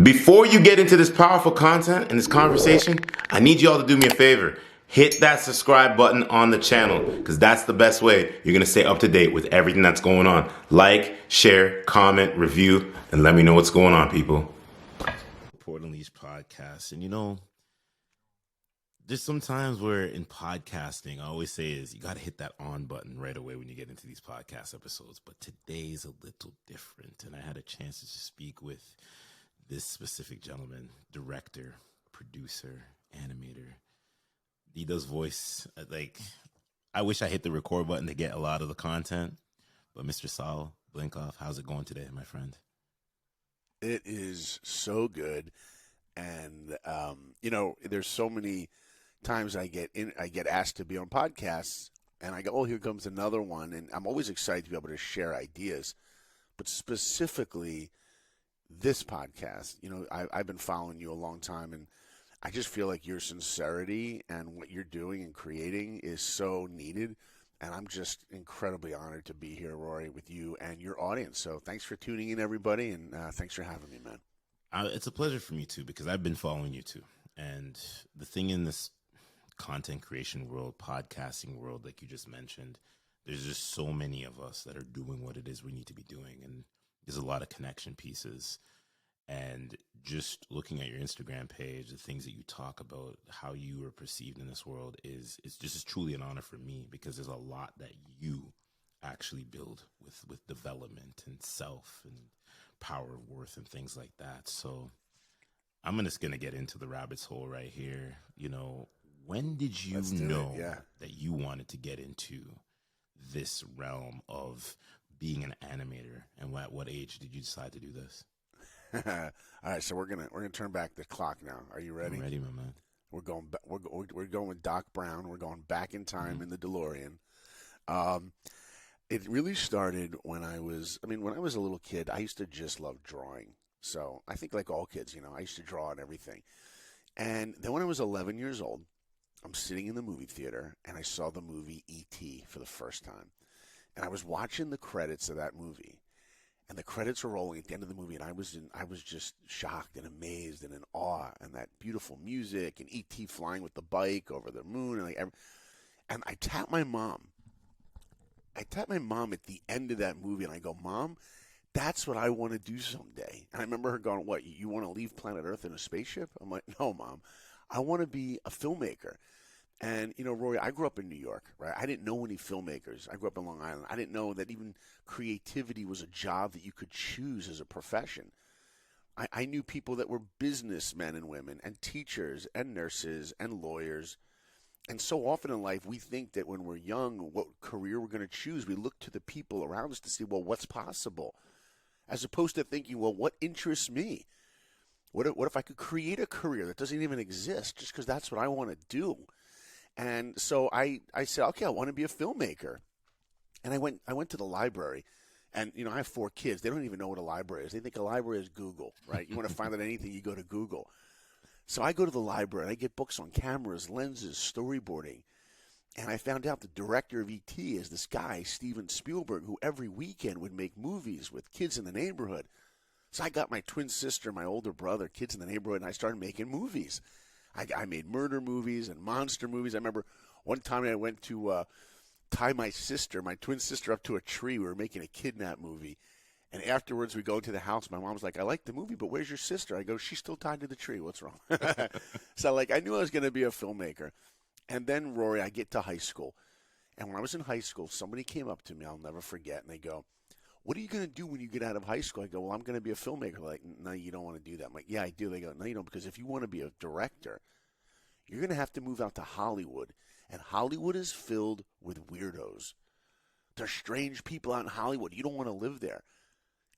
Before you get into this powerful content and this conversation, I need you all to do me a favor. Hit that subscribe button on the channel because that's the best way you're going to stay up to date with everything that's going on. Like, share, comment, review, and let me know what's going on, people. Portland's podcast. And there's some times where in podcasting, I always say is you got to hit that on button right away when you get into these podcast episodes. But today's a little different. And I had a chance to speak with this specific gentleman, director, producer, animator. He does voice. I wish I hit the record button to get a lot of the content. But Mr. Saul Blinkoff, how's it going today, my friend? It is so good. And, there's so many times I get asked to be on podcasts, and I go, oh, here comes another one. And I'm always excited to be able to share ideas. But specifically, this podcast, I've been following you a long time, and I just feel like your sincerity and what you're doing and creating is so needed. And I'm just incredibly honored to be here, Rory, with you and your audience. So thanks for tuning in, everybody, and thanks for having me, man. It's a pleasure for me, too, because I've been following you, too. And the thing in this content creation world, podcasting world, like you just mentioned, there's just so many of us that are doing what it is we need to be doing. And there's a lot of connection pieces. And just looking at your Instagram page, the things that you talk about, how you are perceived in this world is truly an honor for me, because there's a lot that you actually build with development and self and power of worth and things like that. So I'm just going to get into the rabbit's hole right here. When did you know that you wanted to get into this realm of being an animator, and at what age did you decide to do this? All right, so we're gonna turn back the clock now. Are you ready? I'm ready, my man. We're going with Doc Brown. We're going back in time in the DeLorean. It really started when I was a little kid. I used to just love drawing. So I think like all kids, I used to draw and everything. And then when I was 11 years old, I'm sitting in the movie theater and I saw the movie E.T. for the first time. And I was watching the credits of that movie. And the credits were rolling at the end of the movie, and I was just shocked and amazed and in awe, and that beautiful music, and E.T. flying with the bike over the moon, and I tapped my mom. I tapped my mom at the end of that movie, and I go, Mom, that's what I want to do someday. And I remember her going, what, you want to leave planet Earth in a spaceship? I'm like, no, Mom, I want to be a filmmaker. And, Rory, I grew up in New York, right? I didn't know any filmmakers. I grew up in Long Island. I didn't know that even creativity was a job that you could choose as a profession. I knew people that were businessmen and women and teachers and nurses and lawyers. And so often in life, we think that when we're young, what career we're going to choose, we look to the people around us to see, well, what's possible? As opposed to thinking, well, what interests me? What if I could create a career that doesn't even exist just because that's what I want to do? And so I said, okay, I want to be a filmmaker. And I went to the library. And, I have 4 kids. They don't even know what a library is. They think a library is Google, right? You want to find out anything, you go to Google. So I go to the library, and I get books on cameras, lenses, storyboarding. And I found out the director of E.T. is this guy, Steven Spielberg, who every weekend would make movies with kids in the neighborhood. So I got my twin sister, my older brother, kids in the neighborhood, and I started making movies. I made murder movies and monster movies. I remember one time I went to tie my twin sister, up to a tree. We were making a kidnap movie. And afterwards, we go to the house. My mom's like, I like the movie, but where's your sister? I go, she's still tied to the tree. What's wrong? So, I knew I was going to be a filmmaker. And then, Rory, I get to high school. And when I was in high school, somebody came up to me, I'll never forget, and they go, what are you going to do when you get out of high school? I go, well, I'm going to be a filmmaker. They're like, no, you don't want to do that. I'm like, yeah, I do. They go, no, you don't, because if you want to be a director, you're going to have to move out to Hollywood. And Hollywood is filled with weirdos. There's strange people out in Hollywood. You don't want to live there.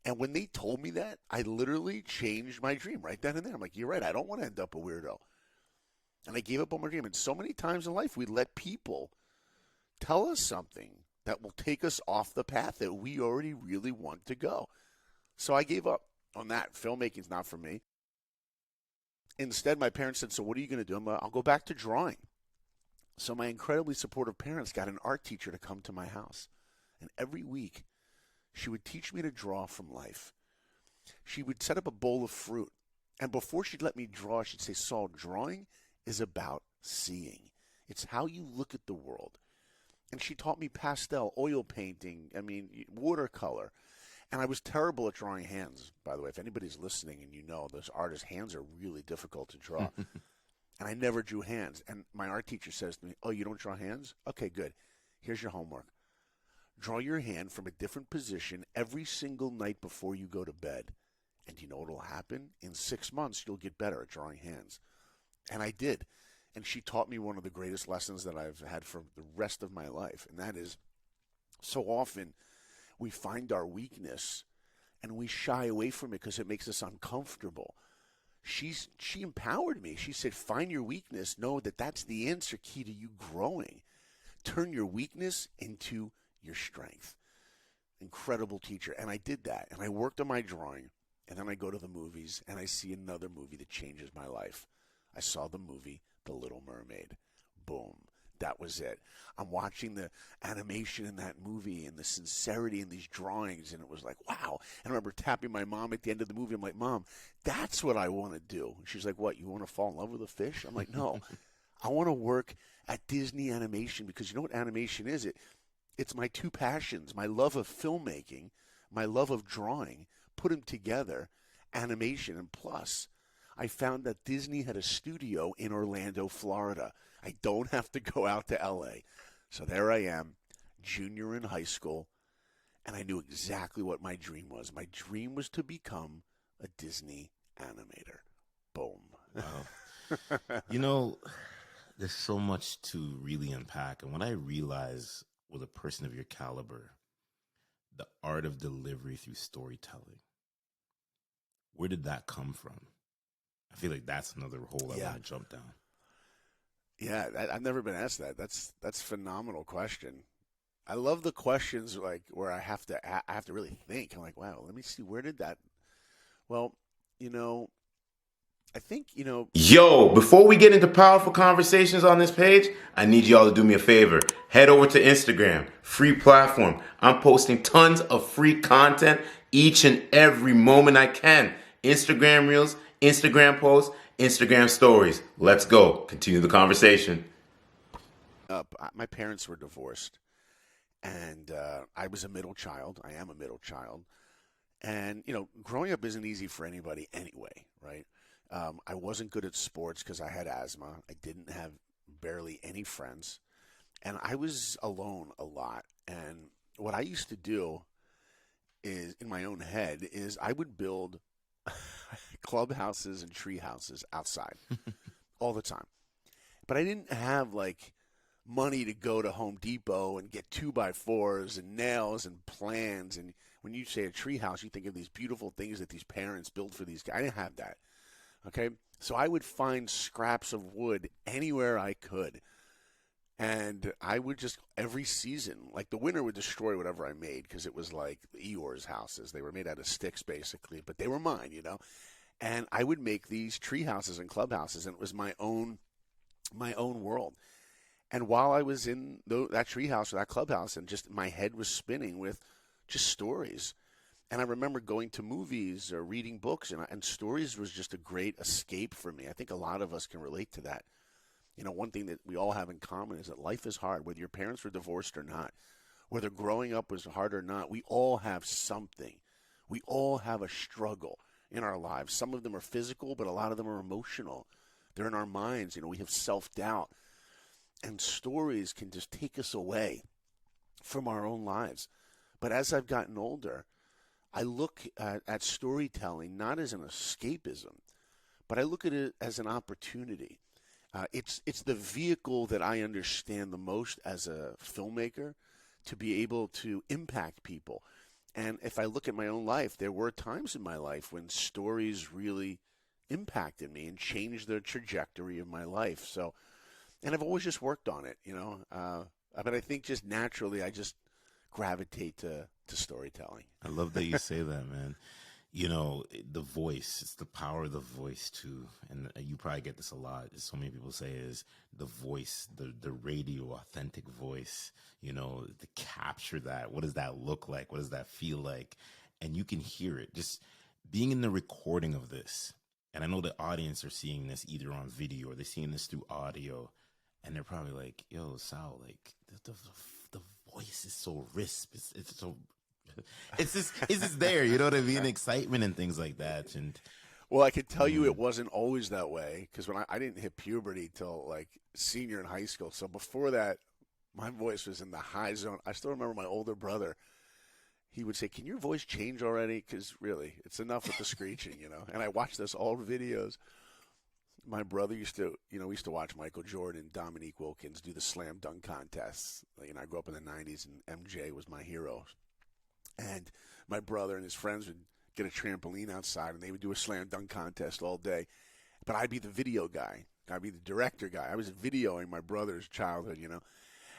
And when they told me that, I literally changed my dream right then and there. I'm like, you're right. I don't want to end up a weirdo. And I gave up on my dream. And so many times in life, we let people tell us something that will take us off the path that we already really want to go. So I gave up on that. Filmmaking's not for me. Instead, my parents said, so what are you going to do? I'll go back to drawing. So my incredibly supportive parents got an art teacher to come to my house. And every week, she would teach me to draw from life. She would set up a bowl of fruit, And before she'd let me draw, she'd say, Saul, drawing is about seeing. It's how you look at the world. And she taught me pastel, oil painting, watercolor. And I was terrible at drawing hands, by the way. If anybody's listening and you know, those artists' hands are really difficult to draw. And I never drew hands. And my art teacher says to me, oh, you don't draw hands? Okay, good. Here's your homework. Draw your hand from a different position every single night before you go to bed. And you know what will happen? In 6 months, you'll get better at drawing hands. And I did. And she taught me one of the greatest lessons that I've had for the rest of my life. And that is, so often we find our weakness and we shy away from it because it makes us uncomfortable. She empowered me. She said, find your weakness. Know that that's the answer key to you growing. Turn your weakness into your strength. Incredible teacher. And I did that. And I worked on my drawing. And then I go to the movies and I see another movie that changes my life. I saw the movie The Little Mermaid. Boom. That was it. I'm watching the animation in that movie and the sincerity in these drawings, and it was like, wow. And I remember tapping my mom at the end of the movie. I'm like, Mom, that's what I want to do. She's like, what, you want to fall in love with a fish? I'm like, no. I want to work at Disney Animation because you know what animation is? It's my two passions, my love of filmmaking, my love of drawing, put them together, animation. And plus, I found that Disney had a studio in Orlando, Florida. I don't have to go out to L.A. So there I am, junior in high school, and I knew exactly what my dream was. My dream was to become a Disney animator. Boom. Wow. You know, there's so much to really unpack. And when I realize with a person of your caliber, the art of delivery through storytelling, where did that come from? I feel like that's another hole I want to jump down. Yeah, I've never been asked that. That's a phenomenal question. I love the questions like where I have to really think. I'm like, wow, let me see, where did that? Well, I think Yo, before we get into powerful conversations on this page, I need y'all to do me a favor. Head over to Instagram, free platform. I'm posting tons of free content each and every moment I can. Instagram Reels, Instagram posts, Instagram stories. Let's go. Continue the conversation. my parents were divorced, and I was a middle child. I am a middle child, and growing up isn't easy for anybody anyway, right? I wasn't good at sports because I had asthma. I didn't have barely any friends, and I was alone a lot. And what I used to do is, in my own head, is I would build clubhouses and tree houses outside all the time. But I didn't have like money to go to Home Depot and get 2x4s and nails and plans. And when you say a tree house, you think of these beautiful things that these parents build for these guys. I didn't have that. Okay, so I would find scraps of wood anywhere I could. And I would just, every season, like the winter would destroy whatever I made because it was like Eeyore's houses. They were made out of sticks, basically, but they were mine. And I would make these tree houses and clubhouses, and it was my own world. And while I was in that tree house or that clubhouse, and just my head was spinning with just stories. And I remember going to movies or reading books, and stories was just a great escape for me. I think a lot of us can relate to that. One thing that we all have in common is that life is hard, whether your parents were divorced or not, whether growing up was hard or not. We all have something. We all have a struggle in our lives. Some of them are physical, but a lot of them are emotional. They're in our minds. We have self-doubt. And stories can just take us away from our own lives. But as I've gotten older, I look at storytelling not as an escapism, but I look at it as an opportunity. It's the vehicle that I understand the most as a filmmaker to be able to impact people. And if I look at my own life, there were times in my life when stories really impacted me and changed the trajectory of my life. So, and I've always just worked on it, but I think just naturally I just gravitate to storytelling. I love that you say that, man. The voice, it's the power of the voice too. And you probably get this a lot. So many people say is the voice, the radio, authentic voice, to capture that. What does that look like? What does that feel like? And you can hear it. Just being in the recording of this, And I know the audience are seeing this either on video or they're seeing this through audio, and they're probably like, "Yo, Sal, like the voice is so risp. It's so it's just there. You know what I mean? Excitement and things like that." And Well, I could tell you it wasn't always that way because when I didn't hit puberty till like senior in high school. So before that, my voice was in the high zone. I still remember my older brother. He would say, "Can your voice change already? Because really, it's enough with the screeching, you know." And I watched those old videos. My brother used to, we used to watch Michael Jordan, Dominique Wilkins do the slam dunk contests. Like, I grew up in the '90s, and MJ was my hero. And my brother and his friends would get a trampoline outside, and they would do a slam dunk contest all day. But I'd be the video guy. I'd be the director guy. I was videoing my brother's childhood,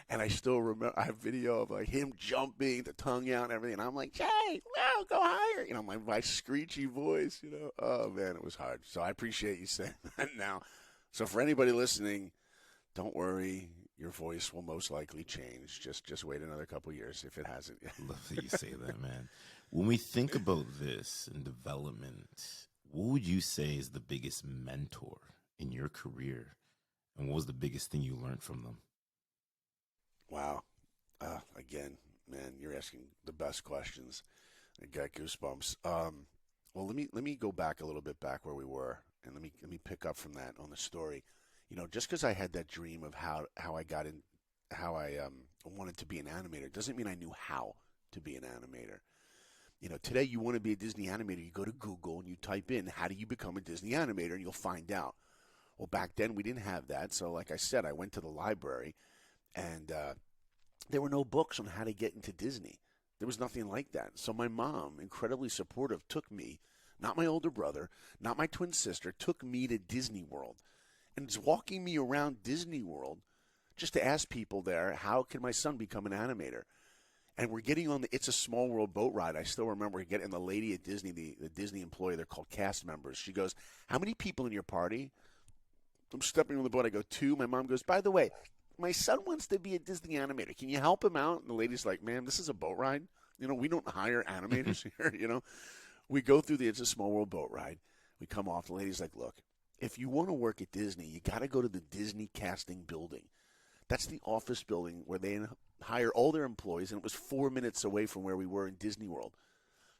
And I still remember, I have video of like him jumping, the tongue out and everything. And I'm like, "Jay, wow, go higher." My screechy voice, Oh, man, it was hard. So I appreciate you saying that now. So for anybody listening, don't worry. Your voice will most likely change. Just wait another couple of years if it hasn't yet. love that you say that, man. When we think about this and development, what would you say is the biggest mentor in your career? And what was the biggest thing you learned from them? Wow. Again, man, you're asking the best questions. I got goosebumps. Well, let me go back a little bit back where we were, and let me pick up from that on the story. Just because I had that dream of how I got in, how I wanted to be an animator, doesn't mean I knew how to be an animator. Today you want to be a Disney animator, you go to Google and you type in, "How do you become a Disney animator?" and you'll find out. Well, back then we didn't have that, so like I said, I went to the library, and there were no books on how to get into Disney. There was nothing like that. So my mom, incredibly supportive, took me, not my older brother, not my twin sister, took me to Disney World. And is walking me around Disney World just to ask people there, how can my son become an animator? And we're getting on the It's a Small World boat ride. I still remember getting the lady at Disney, the Disney employee, they're called cast members. She goes, "How many people in your party?" I'm stepping on the boat. I go, "2." My mom goes, "By the way, my son wants to be a Disney animator. Can you help him out?" And the lady's like, "Ma'am, this is a boat ride. We don't hire animators here, We go through the It's a Small World boat ride. We come off. The lady's like, "Look, if you want to work at Disney, you got to go to the Disney casting building. That's the office building where they hire all their employees, and it was 4 minutes away from where we were in Disney World."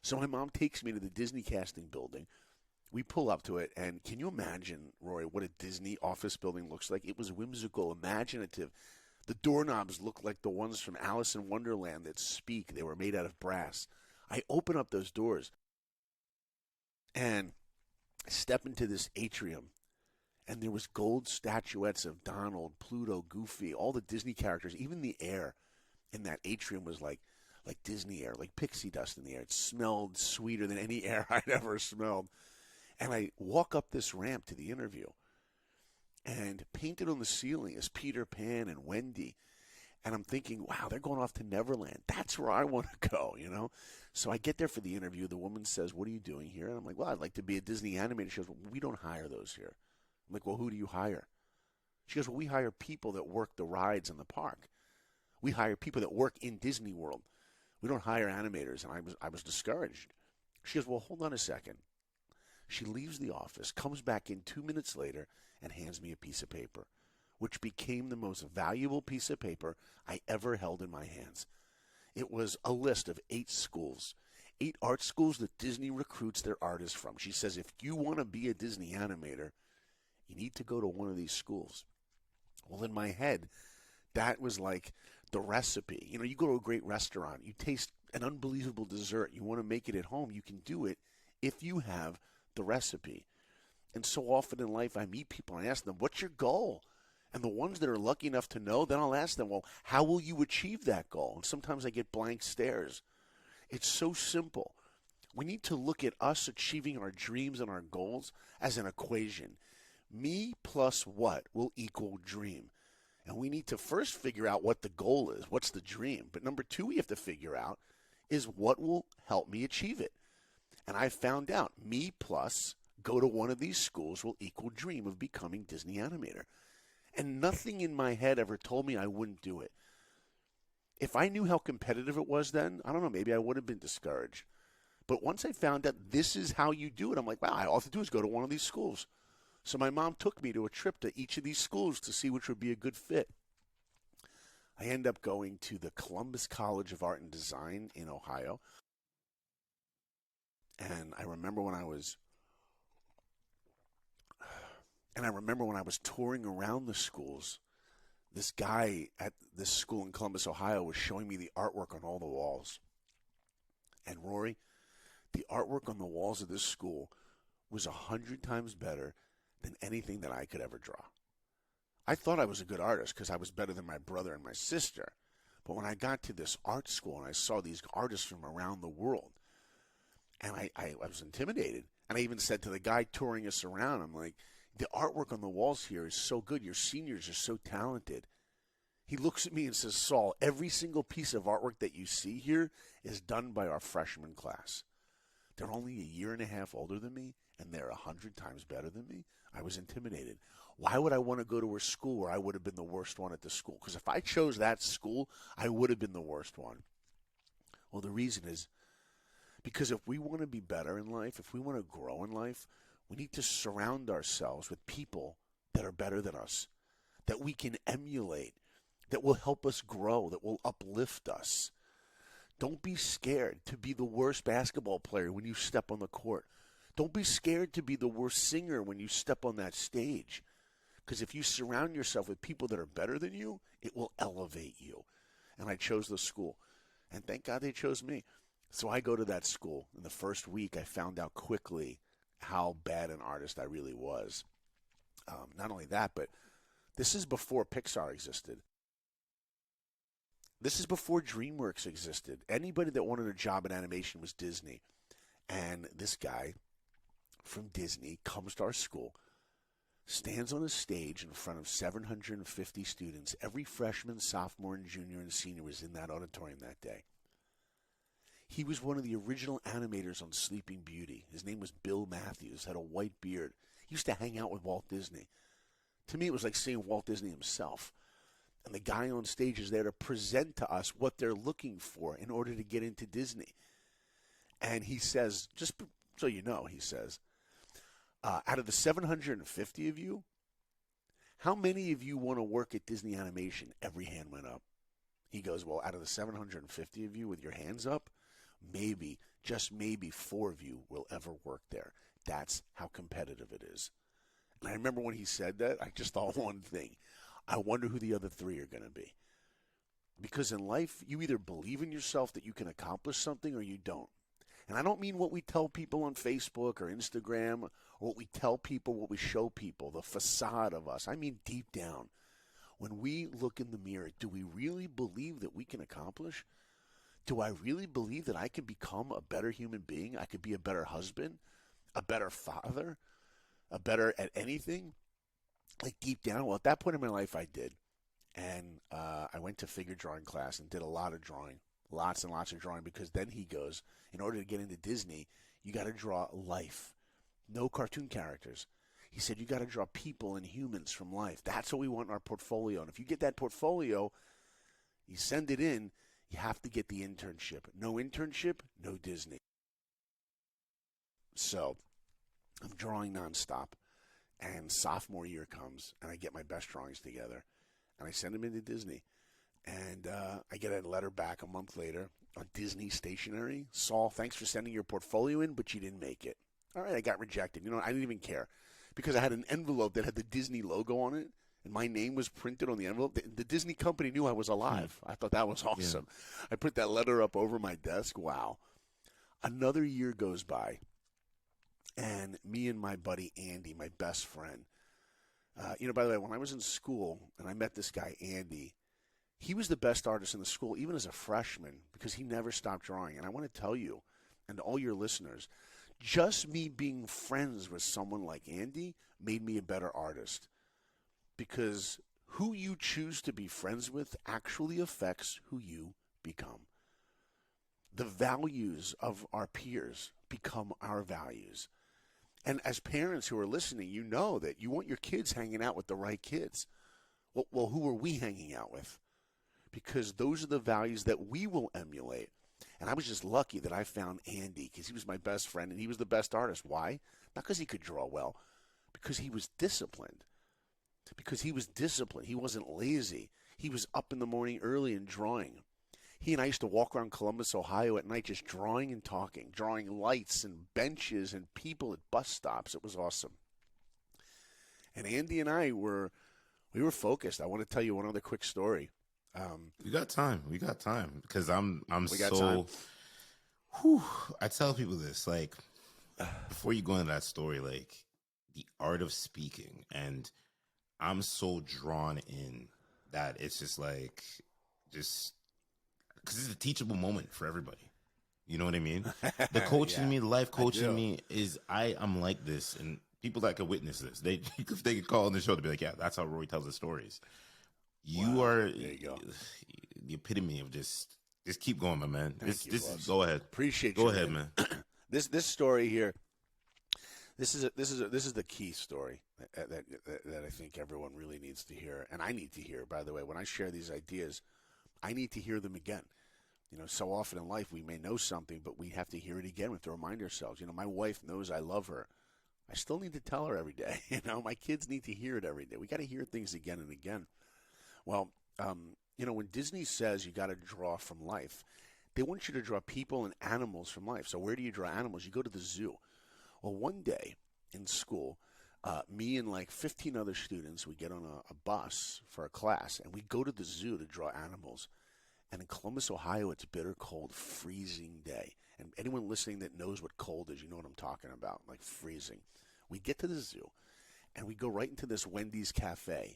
So my mom takes me to the Disney casting building. We pull up to it, and can you imagine, Roy, what a Disney office building looks like? It was whimsical, imaginative. The doorknobs looked like the ones from Alice in Wonderland that speak. They were made out of brass. I open up those doors and step into this atrium, and there was gold statuettes of Donald, Pluto, Goofy, all the Disney characters. Even the air in that atrium was like Disney air, like pixie dust in the air. It smelled sweeter than any air I'd ever smelled. And I walk up this ramp to the interview, and painted on the ceiling is Peter Pan and Wendy. And I'm thinking, wow, they're going off to Neverland. That's where I want to go, So I get there for the interview. The woman says, "What are you doing here?" And I'm like, "Well, I'd like to be a Disney animator." She goes, "Well, we don't hire those here." I'm like, "Well, who do you hire?" She goes, "Well, we hire people that work the rides in the park. We hire people that work in Disney World. We don't hire animators." And I was discouraged. She goes, "Well, hold on a second." She leaves the office, comes back in 2 minutes later, and hands me a piece of paper, which became the most valuable piece of paper I ever held in my hands. It was a list of 8 schools, 8 art schools that Disney recruits their artists from. She says, if you want to be a Disney animator, you need to go to one of these schools. Well, in my head, that was like the recipe. You go to a great restaurant, you taste an unbelievable dessert, you want to make it at home, you can do it if you have the recipe. And so often in life, I meet people and I ask them, "What's your goal?" And the ones that are lucky enough to know, then I'll ask them, "Well, how will you achieve that goal?" And sometimes I get blank stares. It's so simple. We need to look at us achieving our dreams and our goals as an equation. Me plus what will equal dream. And we need to first figure out what the goal is. What's the dream? But number 2, we have to figure out is what will help me achieve it. And I found out me plus go to one of these schools will equal dream of becoming Disney animator. And nothing in my head ever told me I wouldn't do it. If I knew how competitive it was then, I don't know, maybe I would have been discouraged. But once I found out this is how you do it, I'm like, wow, all I have to do is go to one of these schools. So my mom took me to a trip to each of these schools to see which would be a good fit. I end up going to the Columbus College of Art and Design in Ohio. And I remember when I was touring around the schools, this guy at this school in Columbus, Ohio was showing me the artwork on all the walls. And Rory, the artwork on the walls of this school was 100 times better than anything that I could ever draw. I thought I was a good artist because I was better than my brother and my sister. But when I got to this art school and I saw these artists from around the world, and I was intimidated. And I even said to the guy touring us around, I'm like, the artwork on the walls here is so good. Your seniors are so talented. He looks at me and says, Saul, every single piece of artwork that you see here is done by our freshman class. They're only a year and a half older than me, and they're 100 times better than me. I was intimidated. Why would I want to go to a school where I would have been the worst one at the school? Because if I chose that school, I would have been the worst one. Well, the reason is because if we want to be better in life, if we want to grow in life, we need to surround ourselves with people that are better than us, that we can emulate, that will help us grow, that will uplift us. Don't be scared to be the worst basketball player when you step on the court. Don't be scared to be the worst singer when you step on that stage. Because if you surround yourself with people that are better than you, it will elevate you. And I chose the school. And thank God they chose me. So I go to that school. In the first week, I found out quickly how bad an artist I really was. Not only that, but this is before Pixar existed. This is before DreamWorks existed. Anybody that wanted a job in animation was Disney. And this guy from Disney comes to our school, stands on a stage in front of 750 students. Every freshman, sophomore, and junior and senior was in that auditorium that day. He was one of the original animators on Sleeping Beauty. His name was Bill Matthews, had a white beard. He used to hang out with Walt Disney. To me, it was like seeing Walt Disney himself. And the guy on stage is there to present to us what they're looking for in order to get into Disney. And he says, just so you know, he says, out of the 750 of you, how many of you want to work at Disney Animation? Every hand went up. He goes, well, out of the 750 of you with your hands up, maybe, just maybe 4 of you will ever work there. That's how competitive it is. And I remember when he said that, I just thought one thing. I wonder who the other 3 are going to be. Because in life, you either believe in yourself that you can accomplish something or you don't. And I don't mean what we tell people on Facebook or Instagram, or what we tell people, what we show people, the facade of us. I mean deep down. When we look in the mirror, do we really believe that we can accomplish? Do I really believe that I can become a better human being? I could be a better husband, a better father, a better at anything? Like deep down, well, at that point in my life, I did. And I went to figure drawing class and did a lot of drawing, lots and lots of drawing, because then he goes, in order to get into Disney, you got to draw life, no cartoon characters. He said, you got to draw people and humans from life. That's what we want in our portfolio. And if you get that portfolio, you send it in, you have to get the internship. No internship, no Disney. So I'm drawing nonstop. And sophomore year comes, and I get my best drawings together, and I send them into Disney. And I get a letter back a month later on Disney stationery. Saul, thanks for sending your portfolio in, but you didn't make it. All right, I got rejected. You know, I didn't even care because I had an envelope that had the Disney logo on it, and my name was printed on the envelope. The Disney company knew I was alive. I thought that was awesome. Yeah. I put that letter up over my desk. Wow. Another year goes by. And me and my buddy Andy, my best friend, by the way, when I was in school and I met this guy, Andy, he was the best artist in the school, even as a freshman, because he never stopped drawing. And I want to tell you, and all your listeners, just me being friends with someone like Andy made me a better artist. Because who you choose to be friends with actually affects who you become. The values of our peers become our values. And as parents who are listening, you know that you want your kids hanging out with the right kids. Well, who are we hanging out with? Because those are the values that we will emulate. And I was just lucky that I found Andy because he was my best friend and he was the best artist. Why? Not because he could draw well, because he was disciplined. He wasn't lazy. He was up in the morning early and drawing. He and I used to walk around Columbus, Ohio at night just drawing and talking, drawing lights and benches and people at bus stops. It was awesome. And Andy and I were focused. I want to tell you one other quick story. We got time. Because I'm We got so. time. I tell people this, like, before you go into that story, like, the art of speaking, and I'm so drawn in that it's just like, because it's a teachable moment for everybody. You know what I mean? The coaching Yeah, me, the life I coaching do. me is I'm like this, and people that could witness this, they could call on the show to be like, yeah, that's how Roy tells the stories. You Wow, are there you go. the epitome of just keep going, my man. Thank you, boss. Go ahead. Appreciate Go you. ahead, man. This story here. This is the key story that I think everyone really needs to hear, and I need to hear. By the way, when I share these ideas, I need to hear them again. You know, so often in life we may know something, but we have to hear it again. We have to remind ourselves. You know, my wife knows I love her. I still need to tell her every day. You know, my kids need to hear it every day. We got to hear things again and again. Well, you know, when Disney says you got to draw from life, they want you to draw people and animals from life. So where do you draw animals? You go to the zoo. Well, one day in school, me and like 15 other students, we get on a bus for a class, and we go to the zoo to draw animals. And in Columbus, Ohio, it's bitter cold, freezing day. And anyone listening that knows what cold is, you know what I'm talking about, like freezing. We get to the zoo, and we go right into this Wendy's cafe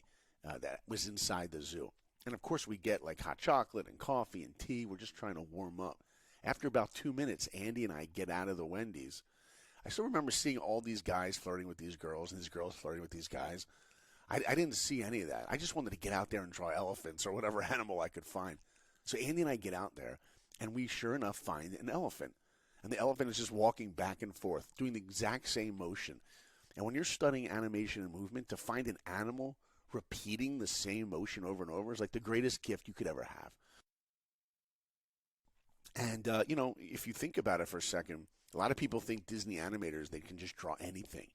that was inside the zoo. And of course, we get like hot chocolate and coffee and tea. We're just trying to warm up. After about 2 minutes, Andy and I get out of the Wendy's. I still remember seeing all these guys flirting with these girls and these girls flirting with these guys. I didn't see any of that. I just wanted to get out there and draw elephants or whatever animal I could find. So Andy and I get out there, and we sure enough find an elephant. And the elephant is just walking back and forth, doing the exact same motion. And when you're studying animation and movement, to find an animal repeating the same motion over and over is like the greatest gift you could ever have. And, you know, if you think about it for a second, a lot of people think Disney animators, they can just draw anything.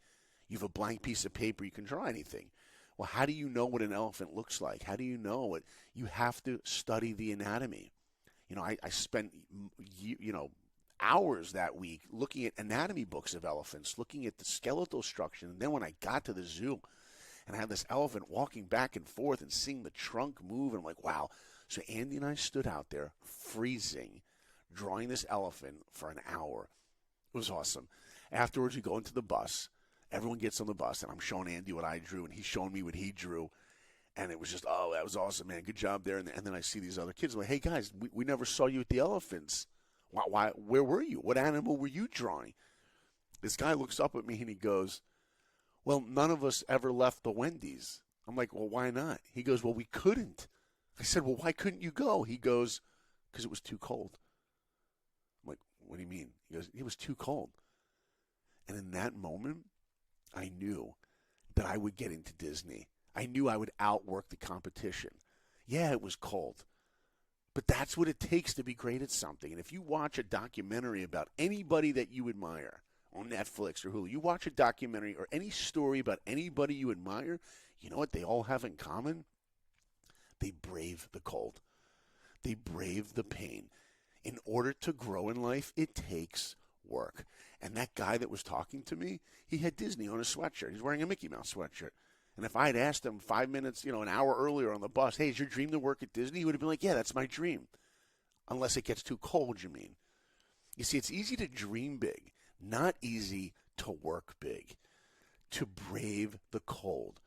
You have a blank piece of paper, you can draw anything. Well, how do you know what an elephant looks like? How do you know what? You have to study the anatomy. You know, I spent, you know, hours that week looking at anatomy books of elephants, looking at the skeletal structure. And then when I got to the zoo and I had this elephant walking back and forth and seeing the trunk move, and I'm like, wow. So Andy and I stood out there freezing, drawing this elephant for an hour. It was awesome. Afterwards, we go into the bus. Everyone gets on the bus, and I'm showing Andy what I drew, and he's showing me what he drew. And it was just, oh, that was awesome, man. Good job there. And then I see these other kids. I'm like, hey, guys, we never saw you at the elephants. Where were you? What animal were you drawing? This guy looks up at me, and he goes, well, none of us ever left the Wendy's. I'm like, well, why not? He goes, well, we couldn't. I said, well, why couldn't you go? He goes, because it was too cold. I'm like, what do you mean? He goes, it was too cold. And in that moment, I knew that I would get into Disney. I knew I would outwork the competition. Yeah, it was cold. But that's what it takes to be great at something. And if you watch a documentary about anybody that you admire on Netflix or Hulu, you watch a documentary or any story about anybody you admire, you know what they all have in common? They brave the cold. They brave the pain. In order to grow in life, it takes work. And that guy that was talking to me, he had Disney on his sweatshirt. He's wearing a Mickey Mouse sweatshirt. And if I had asked him 5 minutes, an hour earlier on the bus, hey, is your dream to work at Disney? He would have been like, yeah, that's my dream. Unless it gets too cold, you mean. You see, it's easy to dream big, not easy to work big, to brave the cold.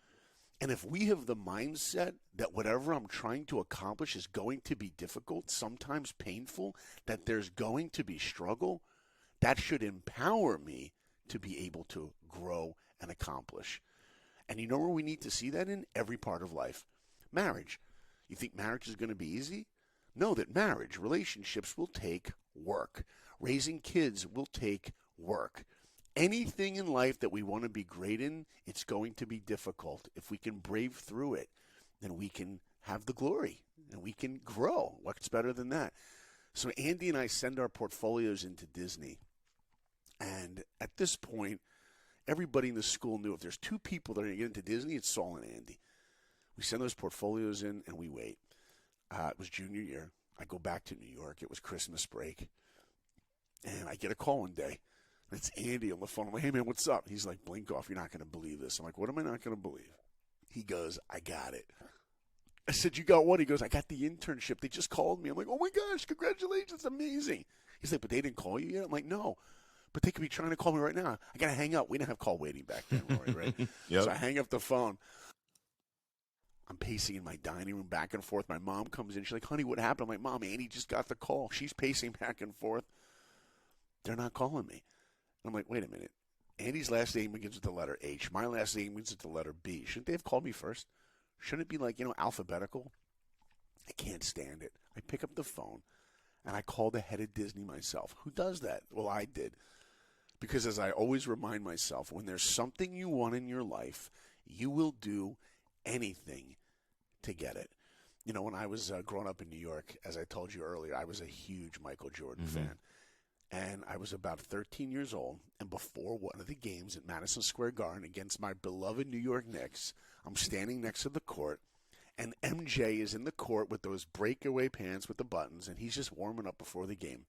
And if we have the mindset that whatever I'm trying to accomplish is going to be difficult, sometimes painful, that there's going to be struggle, that should empower me to be able to grow and accomplish. And you know where we need to see that in? Every part of life. Marriage. You think marriage is going to be easy? Know that marriage, relationships will take work. Raising kids will take work. Anything in life that we want to be great in, it's going to be difficult. If we can brave through it, then we can have the glory and we can grow. What's better than that? So Andy and I send our portfolios into Disney. And at this point, everybody in the school knew if there's two people that are going to get into Disney, it's Saul and Andy. We send those portfolios in and we wait. It was junior year. I go back to New York. It was Christmas break. And I get a call one day. It's Andy on the phone. I'm like, hey, man, what's up? He's like, Blinkoff, you're not going to believe this. I'm like, what am I not going to believe? He goes, I got it. I said, you got what? He goes, I got the internship. They just called me. I'm like, oh, my gosh, congratulations. Amazing. He's like, but they didn't call you yet? I'm like, no. But they could be trying to call me right now. I got to hang up. We didn't have call waiting back then, Rory, right? Yep. So I hang up the phone. I'm pacing in my dining room back and forth. My mom comes in. She's like, honey, what happened? I'm like, Mom, Andy just got the call. She's pacing back and forth. They're not calling me. I'm like, wait a minute. Andy's last name begins with the letter H. My last name begins with the letter B. Shouldn't they have called me first? Shouldn't it be like, alphabetical? I can't stand it. I pick up the phone, and I call the head of Disney myself. Who does that? Well, I did. Because as I always remind myself, when there's something you want in your life, you will do anything to get it. When I was growing up in New York, as I told you earlier, I was a huge Michael Jordan fan. And I was about 13 years old, and before one of the games at Madison Square Garden against my beloved New York Knicks, I'm standing next to the court, and MJ is in the court with those breakaway pants with the buttons, and he's just warming up before the game.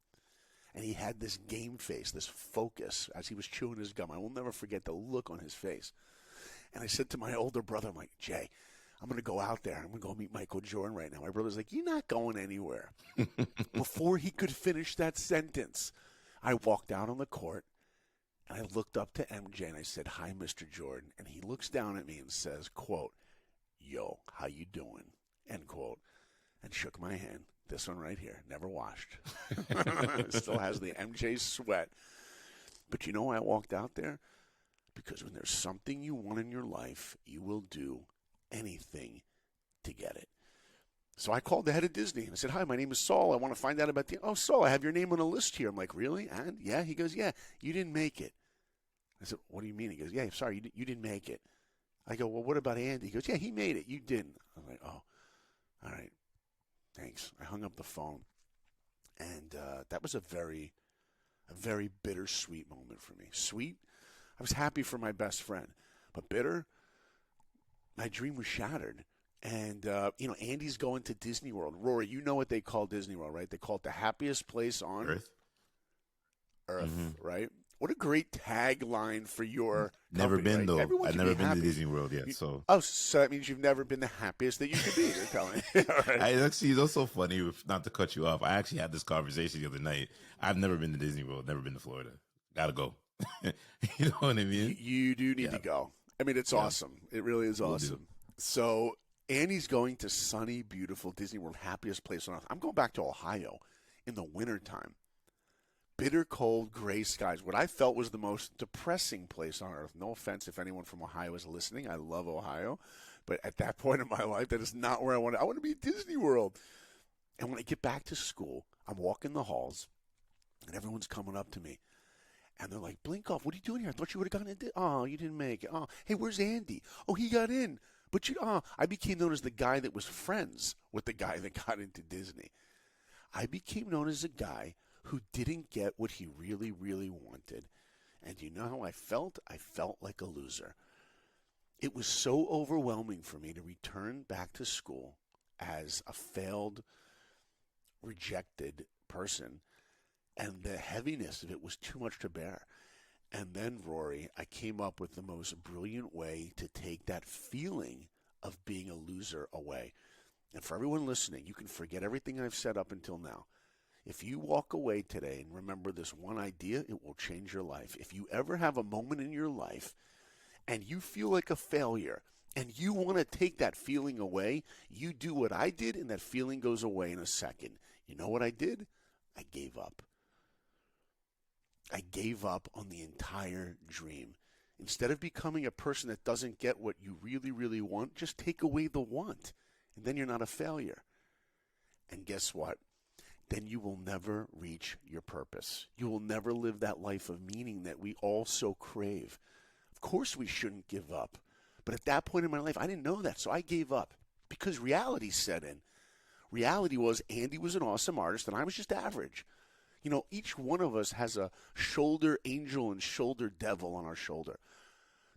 And he had this game face, this focus, as he was chewing his gum. I will never forget the look on his face. And I said to my older brother, I'm like, Jay, I'm going to go out there. I'm going to go meet Michael Jordan right now. My brother's like, you're not going anywhere. Before he could finish that sentence, I walked out on the court, and I looked up to MJ, and I said, hi, Mr. Jordan. And he looks down at me and says, quote, yo, how you doing, end quote, and shook my hand. This one right here, never washed. Still has the MJ sweat. But you know why I walked out there? Because when there's something you want in your life, you will do anything to get it. So I called the head of Disney, and I said, hi, my name is Saul. I want to find out about the... Oh, Saul, I have your name on a list here. I'm like, really? And? Yeah? He goes, yeah, you didn't make it. I said, what do you mean? He goes, yeah, sorry, you didn't make it. I go, well, what about Andy? He goes, yeah, he made it. You didn't. I'm like, oh, all right. Thanks. I hung up the phone, and that was a very bittersweet moment for me. Sweet, I was happy for my best friend, but bitter, my dream was shattered. And, Andy's going to Disney World. Rory, you know what they call Disney World, right? They call it the happiest place on Earth, right? What a great tagline for your Never company, been, right? though. Everyone I've should never be been happy. to Disney World yet, so... Oh, so that means you've never been the happiest that you could be, you're telling me. All right. Actually, it's so funny, not to cut you off. I actually had this conversation the other night. I've never been to Disney World, never been to Florida. Gotta go. You know what I mean? You do need to go. I mean, it's awesome. It really is awesome. So Annie's going to sunny, beautiful Disney World, happiest place on earth. I'm going back to Ohio in the wintertime. Bitter, cold, gray skies. What I felt was the most depressing place on earth. No offense if anyone from Ohio is listening. I love Ohio. But at that point in my life, that is not where I want to. I want to be at Disney World. And when I get back to school, I'm walking the halls, and everyone's coming up to me. And they're like, Blinkoff, what are you doing here? I thought you would have gotten in. Oh, you didn't make it. Oh, hey, where's Andy? Oh, he got in. But I became known as the guy that was friends with the guy that got into Disney. I became known as a guy who didn't get what he really, really wanted. And you know how I felt? I felt like a loser. It was so overwhelming for me to return back to school as a failed, rejected person. And the heaviness of it was too much to bear. And then, Rory, I came up with the most brilliant way to take that feeling of being a loser away. And for everyone listening, you can forget everything I've said up until now. If you walk away today and remember this one idea, it will change your life. If you ever have a moment in your life and you feel like a failure and you want to take that feeling away, you do what I did and that feeling goes away in a second. You know what I did? I gave up. I gave up on the entire dream. Instead of becoming a person that doesn't get what you really, really want, just take away the want, and then you're not a failure. And guess what? Then you will never reach your purpose. You will never live that life of meaning that we all so crave. Of course we shouldn't give up. But at that point in my life, I didn't know that, so I gave up because reality set in. Reality was Andy was an awesome artist and I was just average. You know, each one of us has a shoulder angel and shoulder devil on our shoulder.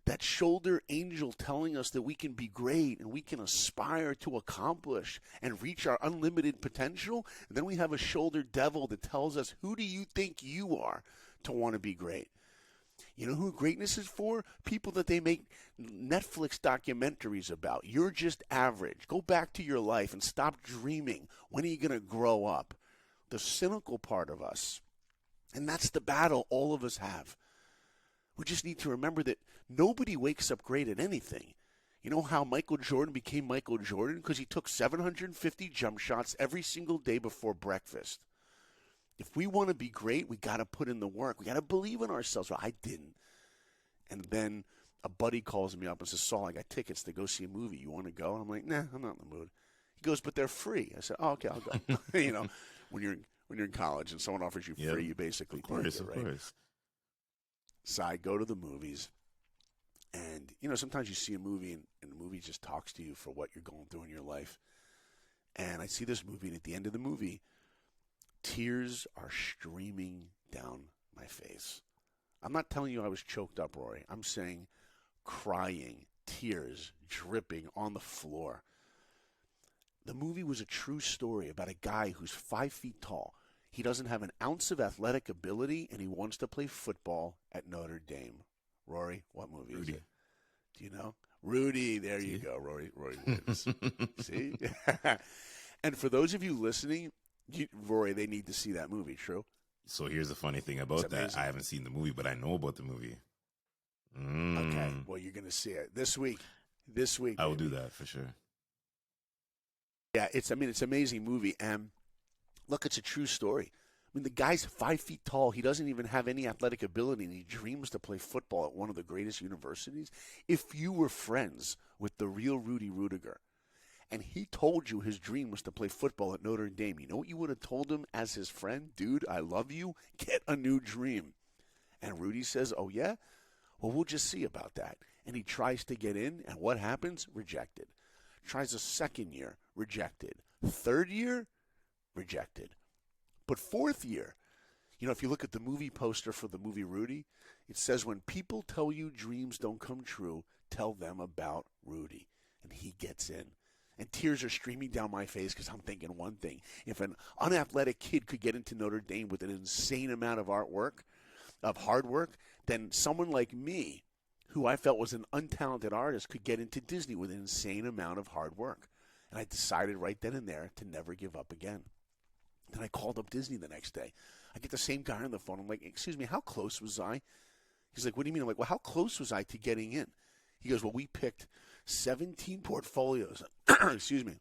That shoulder angel telling us that we can be great and we can aspire to accomplish and reach our unlimited potential. And then we have a shoulder devil that tells us, who do you think you are to want to be great? You know who greatness is for? People that they make Netflix documentaries about. You're just average. Go back to your life and stop dreaming. When are you going to grow up? The cynical part of us. And that's the battle all of us have. We just need to remember that nobody wakes up great at anything. You know how Michael Jordan became Michael Jordan? Because he took 750 jump shots every single day before breakfast. If we want to be great, we got to put in the work. We got to believe in ourselves. Well, I didn't. And then a buddy calls me up and says, Saul, I got tickets to go see a movie. You want to go? And I'm like, nah, I'm not in the mood. He goes, but they're free. I said, oh, okay, I'll go. You know, when you're in college and someone offers you free, you basically take it, right? Of course. So I go to the movies, and, you know, sometimes you see a movie, and the movie just talks to you for what you're going through in your life. And I see this movie, and at the end of the movie, tears are streaming down my face. I'm not telling you I was choked up, Rory. I'm saying crying, tears dripping on the floor. The movie was a true story about a guy who's 5 feet tall. He doesn't have an ounce of athletic ability, and he wants to play football at Notre Dame. Rory, what movie is it? Do you know? Rudy, there you go. Rory wins. See? And for those of you listening, Rory, they need to see that movie, true? So here's the funny thing about that. I haven't seen the movie, but I know about the movie. Okay. Well, you're going to see it this week. I will do that for sure. Yeah, it's an amazing movie. And look, it's a true story. I mean, the guy's 5 feet tall. He doesn't even have any athletic ability, and he dreams to play football at one of the greatest universities. If you were friends with the real Rudy Rudiger, and he told you his dream was to play football at Notre Dame, you know what you would have told him as his friend? Dude, I love you. Get a new dream. And Rudy says, oh, yeah? Well, we'll just see about that. And he tries to get in, and what happens? Rejected. Tries a second year, rejected. Third year, rejected. But fourth year, you know, if you look at the movie poster for the movie Rudy, it says, when people tell you dreams don't come true, tell them about Rudy. And he gets in. And tears are streaming down my face because I'm thinking one thing. If an unathletic kid could get into Notre Dame with an insane amount of hard work, then someone like me, who I felt was an untalented artist, could get into Disney with an insane amount of hard work. And I decided right then and there to never give up again. Then I called up Disney the next day. I get the same guy on the phone. I'm like, excuse me, how close was I? He's like, what do you mean? I'm like, well, how close was I to getting in? He goes, well, we picked 17 portfolios. Excuse me.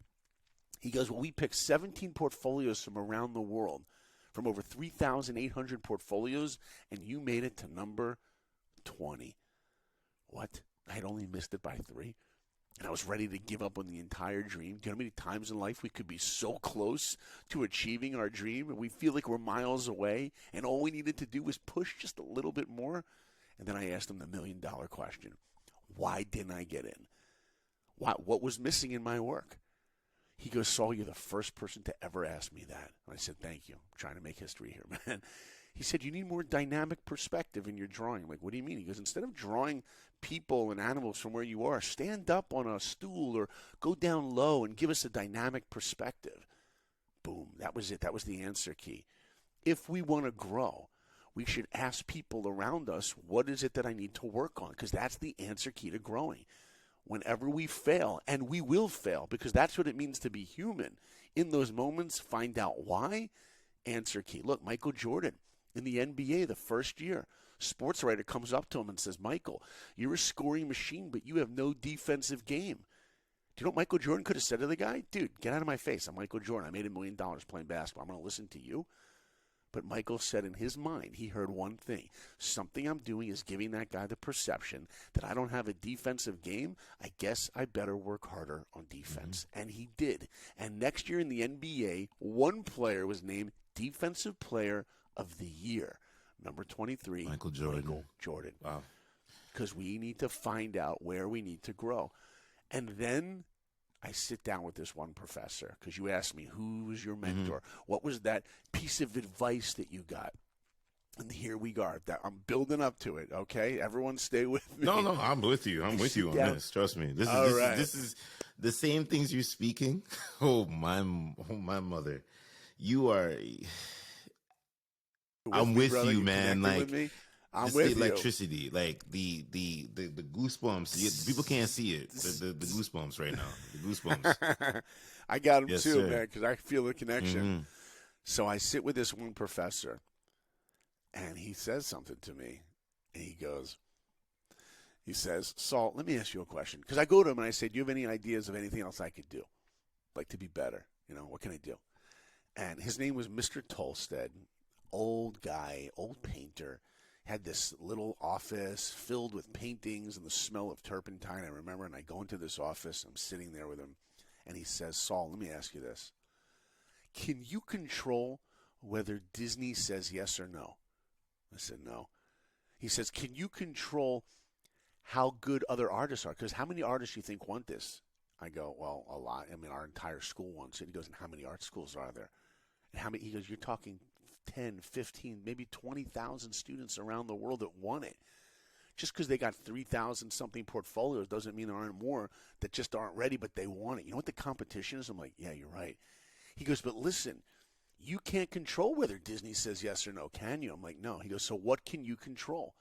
He goes, well, we picked 17 portfolios from around the world, from over 3,800 portfolios, and you made it to number 20. What? I had only missed it by 3. And I was ready to give up on the entire dream. Do you know how many times in life we could be so close to achieving our dream, and we feel like we're miles away, and all we needed to do was push just a little bit more? And then I asked him the $1 million question. Why didn't I get in? What was missing in my work? He goes, Saul, you're the first person to ever ask me that. And I said, thank you. I'm trying to make history here, man. He said, you need more dynamic perspective in your drawing. I'm like, what do you mean? He goes, instead of drawing people and animals from where you are, stand up on a stool or go down low and give us a dynamic perspective. Boom. That was it. That was the answer key. If we want to grow, we should ask people around us, what is it that I need to work on? Because that's the answer key to growing. Whenever we fail, and we will fail, because that's what it means to be human. In those moments, find out why. Answer key. Look, Michael Jordan in the NBA the first year, sports writer comes up to him and says, Michael, you're a scoring machine, but you have no defensive game. Do you know what Michael Jordan could have said to the guy? Dude, get out of my face. I'm Michael Jordan. I made $1 million playing basketball. I'm going to listen to you. But Michael said in his mind, he heard one thing. Something I'm doing is giving that guy the perception that I don't have a defensive game. I guess I better work harder on defense. Mm-hmm. And he did. And next year in the NBA, one player was named Defensive Player of the Year. Number 23. Michael Jordan. Michael Jordan. Wow. Because we need to find out where we need to grow. And then I sit down with this one professor because you asked me, who was your mentor? What was that piece of advice that you got? And here we are. I'm building up to it, okay? Everyone stay with me. No, I'm with you. I'm with you on this. Trust me. This is the same things you're speaking. Oh my mother. You are I'm with you, man. Like I'm with you. Electricity, like the goosebumps. People can't see it. The goosebumps right now. The goosebumps. I got them too, man, because I feel the connection. So I sit with this one professor, and he says something to me, and he says, Saul, let me ask you a question. Because I go to him and I say, do you have any ideas of anything else I could do? Like to be better, what can I do? And his name was Mr. Tolstead, old guy, old painter, had this little office filled with paintings and the smell of turpentine, I remember. And I go into this office, I'm sitting there with him, and he says, Saul, let me ask you this. Can you control whether Disney says yes or no? I said, no. He says, can you control how good other artists are? Because how many artists do you think want this? I go, well, a lot. I mean, our entire school wants it. He goes, and how many art schools are there? And how many? He goes, you're talking 10, 15, maybe 20,000 students around the world that want it. Just because they got 3,000 something portfolios doesn't mean there aren't more that just aren't ready, but they want it. You know what the competition is? I'm like, yeah, you're right. He goes, but listen, you can't control whether Disney says yes or no, can you? I'm like, no. He goes, so what can you control?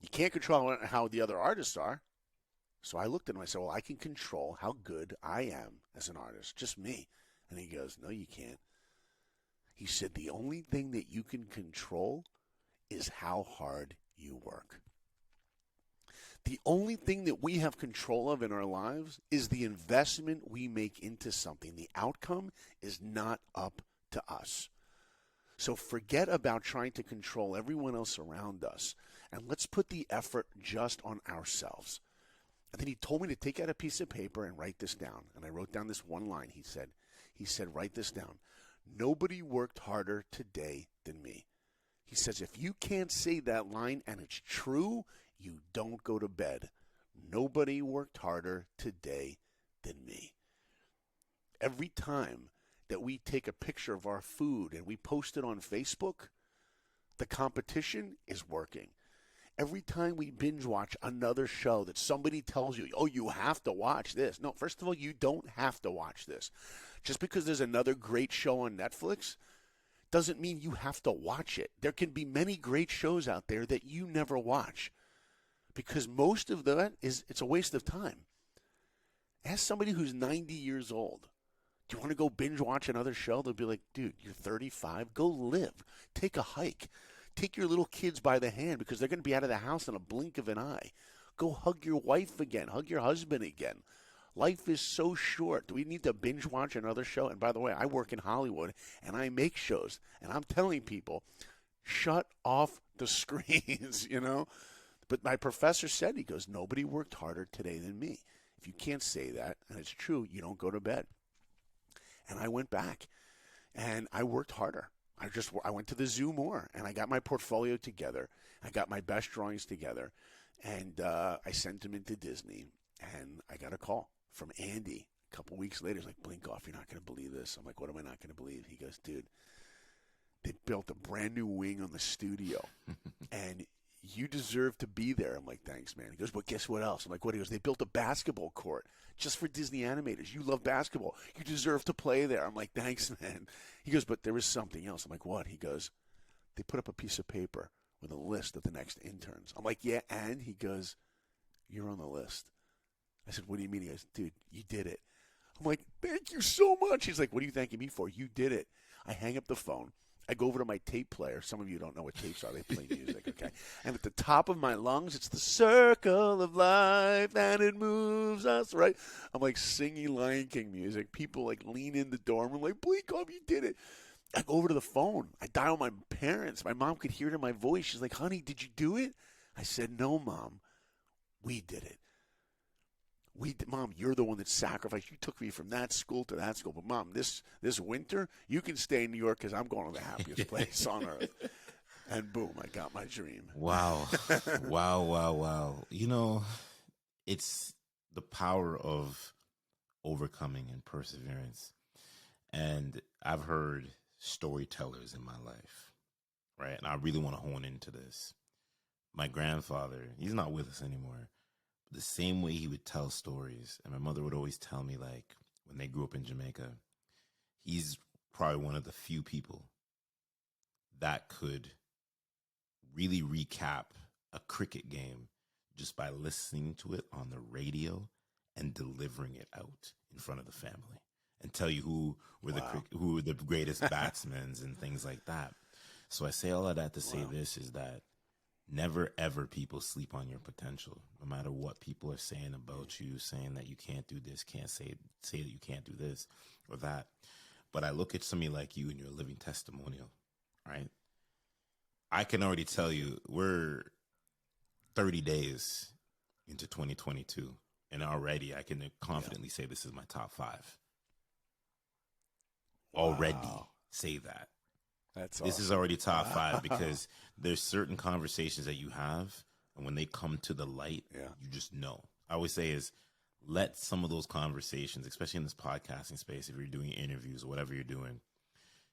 You can't control how the other artists are. So I looked at him, I said, well, I can control how good I am as an artist, just me. And he goes, no, you can't. He said, the only thing that you can control is how hard you work. The only thing that we have control of in our lives is the investment we make into something. The outcome is not up to us. So forget about trying to control everyone else around us, and let's put the effort just on ourselves. And then he told me to take out a piece of paper and write this down. And I wrote down this one line. He said, write this down. Nobody worked harder today than me. He says, if you can't say that line and it's true, you don't go to bed. Nobody worked harder today than me. Every time that we take a picture of our food and we post it on Facebook, the competition is working. Every time we binge watch another show that somebody tells you, oh, you have to watch this. No, first of all, you don't have to watch this. Just because there's another great show on Netflix doesn't mean you have to watch it. There can be many great shows out there that you never watch because most of that it's a waste of time. Ask somebody who's 90 years old. Do you want to go binge watch another show? They'll be like, dude, you're 35. Go live. Take a hike. Take your little kids by the hand because they're going to be out of the house in a blink of an eye. Go hug your wife again. Hug your husband again. Life is so short. Do we need to binge watch another show? And by the way, I work in Hollywood and I make shows. And I'm telling people, shut off the screens, But my professor said, he goes, nobody worked harder today than me. If you can't say that, and it's true, you don't go to bed. And I went back and I worked harder. I went to the zoo more, and I got my portfolio together. I got my best drawings together, and I sent them into Disney. And I got a call from Andy a couple weeks later. He's like, Blinkoff, you're not going to believe this. I'm like, what am I not going to believe? He goes, dude, they built a brand new wing on the studio, and you deserve to be there. I'm like, thanks, man. He goes, but guess what else? I'm like, what? He goes, they built a basketball court just for Disney animators. You love basketball. You deserve to play there. I'm like, thanks, man. He goes, but there is something else. I'm like, what? He goes, they put up a piece of paper with a list of the next interns. I'm like, yeah, and? He goes, you're on the list. I said, what do you mean? He goes, dude, you did it. I'm like, thank you so much. He's like, what are you thanking me for? You did it. I hang up the phone. I go over to my tape player. Some of you don't know what tapes are. They play music, okay? And at the top of my lungs, it's the circle of life, and it moves us, right? I'm like singing Lion King music. People like lean in the door. I'm like, Blinkoff, you did it. I go over to the phone. I dial my parents. My mom could hear it in my voice. She's like, honey, did you do it? I said, no, Mom. We did it. Mom, you're the one that sacrificed. You took me from that school to that school. But, Mom, this winter, you can stay in New York because I'm going to the happiest place on earth. And boom, I got my dream. Wow. Wow. It's the power of overcoming and perseverance. And I've heard storytellers in my life, right? And I really want to hone into this. My grandfather, he's not with us anymore. But the same way he would tell stories, and my mother would always tell me, like, when they grew up in Jamaica, he's probably one of the few people that could really recap a cricket game just by listening to it on the radio and delivering it out in front of the family and tell you who were the greatest batsmen and things like that. So I say all of that to say this is that never ever people sleep on your potential, no matter what people are saying about you, saying that you can't do this, can't say that you can't do this or that. But I look at somebody like you and you're a living testimonial, right? I can already tell you we're 30 days into 2022, and already I can confidently say this is my top 5. Already say that. That's This is already top 5 because there's certain conversations that you have, and when they come to the light, you just know. I always say is let some of those conversations, especially in this podcasting space, if you're doing interviews or whatever you're doing,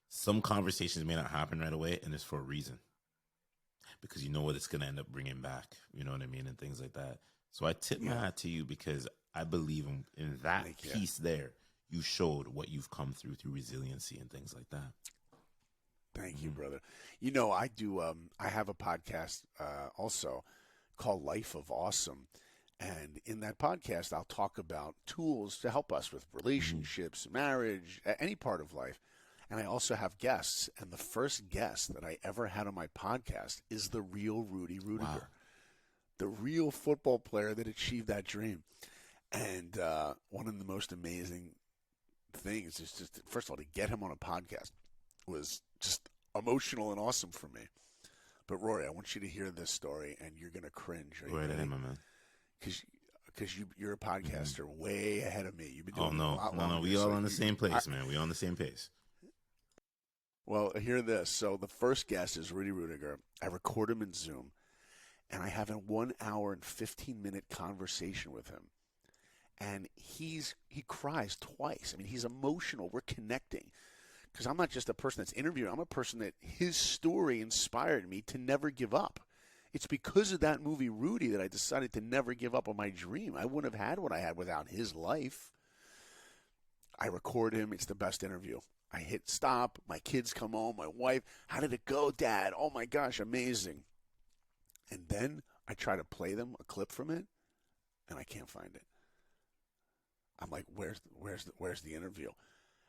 some conversations may not happen right away, and it's for a reason. Because you know what it's going to end up bringing back, you know what I mean, and things like that. So I tip my hat to you because I believe in that piece there. You showed what you've come through resiliency and things like that. Thank you, brother. You know, I do. I have a podcast also called Life of Awesome. And in that podcast, I'll talk about tools to help us with relationships, marriage, any part of life. And I also have guests. And the first guest that I ever had on my podcast is the real Rudy Rudiger, the real football player that achieved that dream. And one of the most amazing things is just, first of all, to get him on a podcast was just emotional and awesome for me. But Rory, I want you to hear this story, and you're going to cringe. Are you ready? Ahead, my man. Because you're a podcaster way ahead of me. You've been doing a lot longer. No. We all on the same place, man. We on the same pace. Well, hear this. So the first guest is Rudy Rudiger. I record him in Zoom, and I have a 1 hour and 15-minute conversation with him. And he cries twice. I mean, he's emotional. We're connecting. Because I'm not just a person that's interviewing. I'm a person that his story inspired me to never give up. It's because of that movie, Rudy, that I decided to never give up on my dream. I wouldn't have had what I had without his life. I record him. It's the best interview. I hit stop. My kids come home. My wife, how did it go, Dad? Oh, my gosh, amazing. And then I try to play them a clip from it, and I can't find it. I'm like, where's the interview?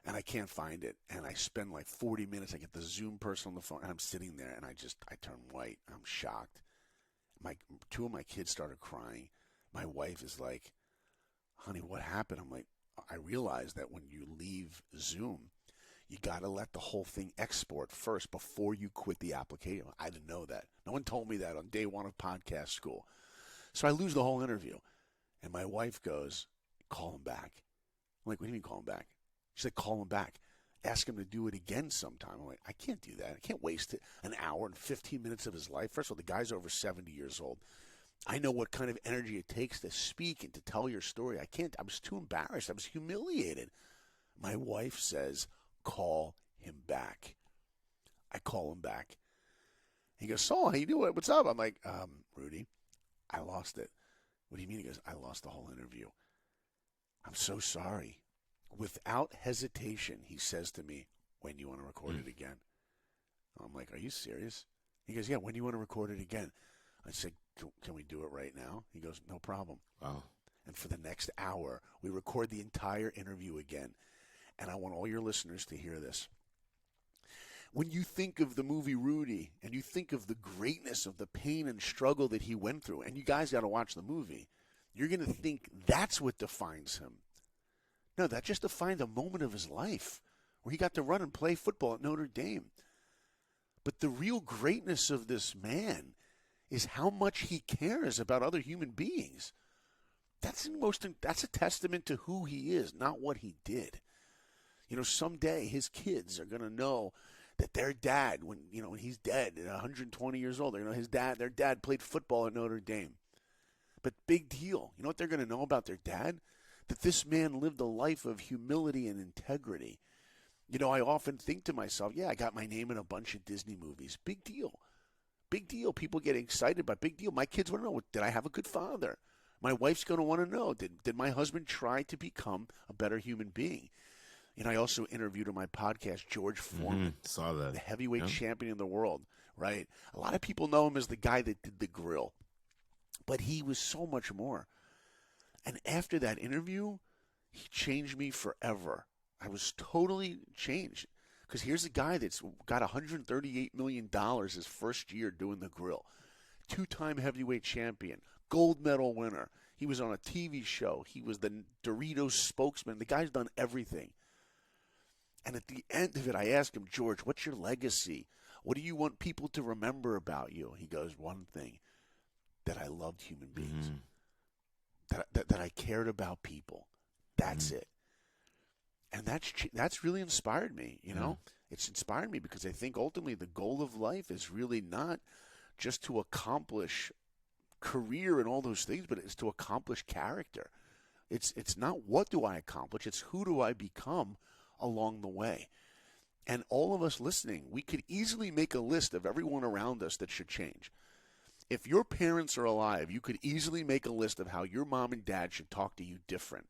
And I can't find it. And I spend like 40 minutes. I get the Zoom person on the phone, and I'm sitting there, and I turn white. I'm shocked. Two of my kids started crying. My wife is like, honey, what happened? I'm like, I realized that when you leave Zoom, you got to let the whole thing export first before you quit the application. I didn't know that. No one told me that on day 1 of podcast school. So I lose the whole interview. And my wife goes, call him back. I'm like, what do you mean call him back? She's like, call him back. Ask him to do it again sometime. I'm like, I can't do that. I can't waste an hour and 15 minutes of his life. First of all, the guy's over 70 years old. I know what kind of energy it takes to speak and to tell your story. I can't. I was too embarrassed. I was humiliated. My wife says, call him back. I call him back. He goes, Saul, how you doing? What's up? I'm like, Rudy, I lost it. What do you mean? He goes, I lost the whole interview. I'm so sorry. Without hesitation, he says to me, when do you want to record it again? I'm like, are you serious? He goes, yeah, when do you want to record it again? I said, can we do it right now? He goes, no problem. Wow. And for the next hour, we record the entire interview again. And I want all your listeners to hear this. When you think of the movie Rudy and you think of the greatness of the pain and struggle that he went through, and you guys got to watch the movie, you're going to think that's what defines him. No, that just defined a moment of his life where he got to run and play football at Notre Dame. But the real greatness of this man is how much he cares about other human beings. That's a testament to who he is, not what he did. You know, someday his kids are going to know that their dad, when he's dead at 120 years old, they're going to know their dad played football at Notre Dame. But big deal. You know what they're going to know about their dad? that this man lived a life of humility and integrity. You know, I often think to myself, yeah, I got my name in a bunch of Disney movies. Big deal. Big deal. People get excited, but big deal. My kids want to know, did I have a good father? My wife's going to want to know, did my husband try to become a better human being? And I also interviewed on my podcast George Foreman, saw that. the heavyweight champion of the world, right? A lot of people know him as the guy that did the grill, but he was so much more. And after that interview, he changed me forever. I was totally changed. Because here's a guy that's got $138 million his first year doing the grill. Two-time heavyweight champion, gold medal winner. He was on a TV show. He was the Doritos spokesman. The guy's done everything. And at the end of it, I asked him, George, what's your legacy? What do you want people to remember about you? He goes, one thing, that I loved human beings, that I cared about people. That's it. And that's really inspired me, you know. It's inspired me because I think ultimately the goal of life is really not just to accomplish career and all those things, but it's to accomplish character. It's not what do I accomplish, it's who do I become along the way. And all of us listening, we could easily make a list of everyone around us that should change. If your parents are alive, you could easily make a list of how your mom and dad should talk to you different.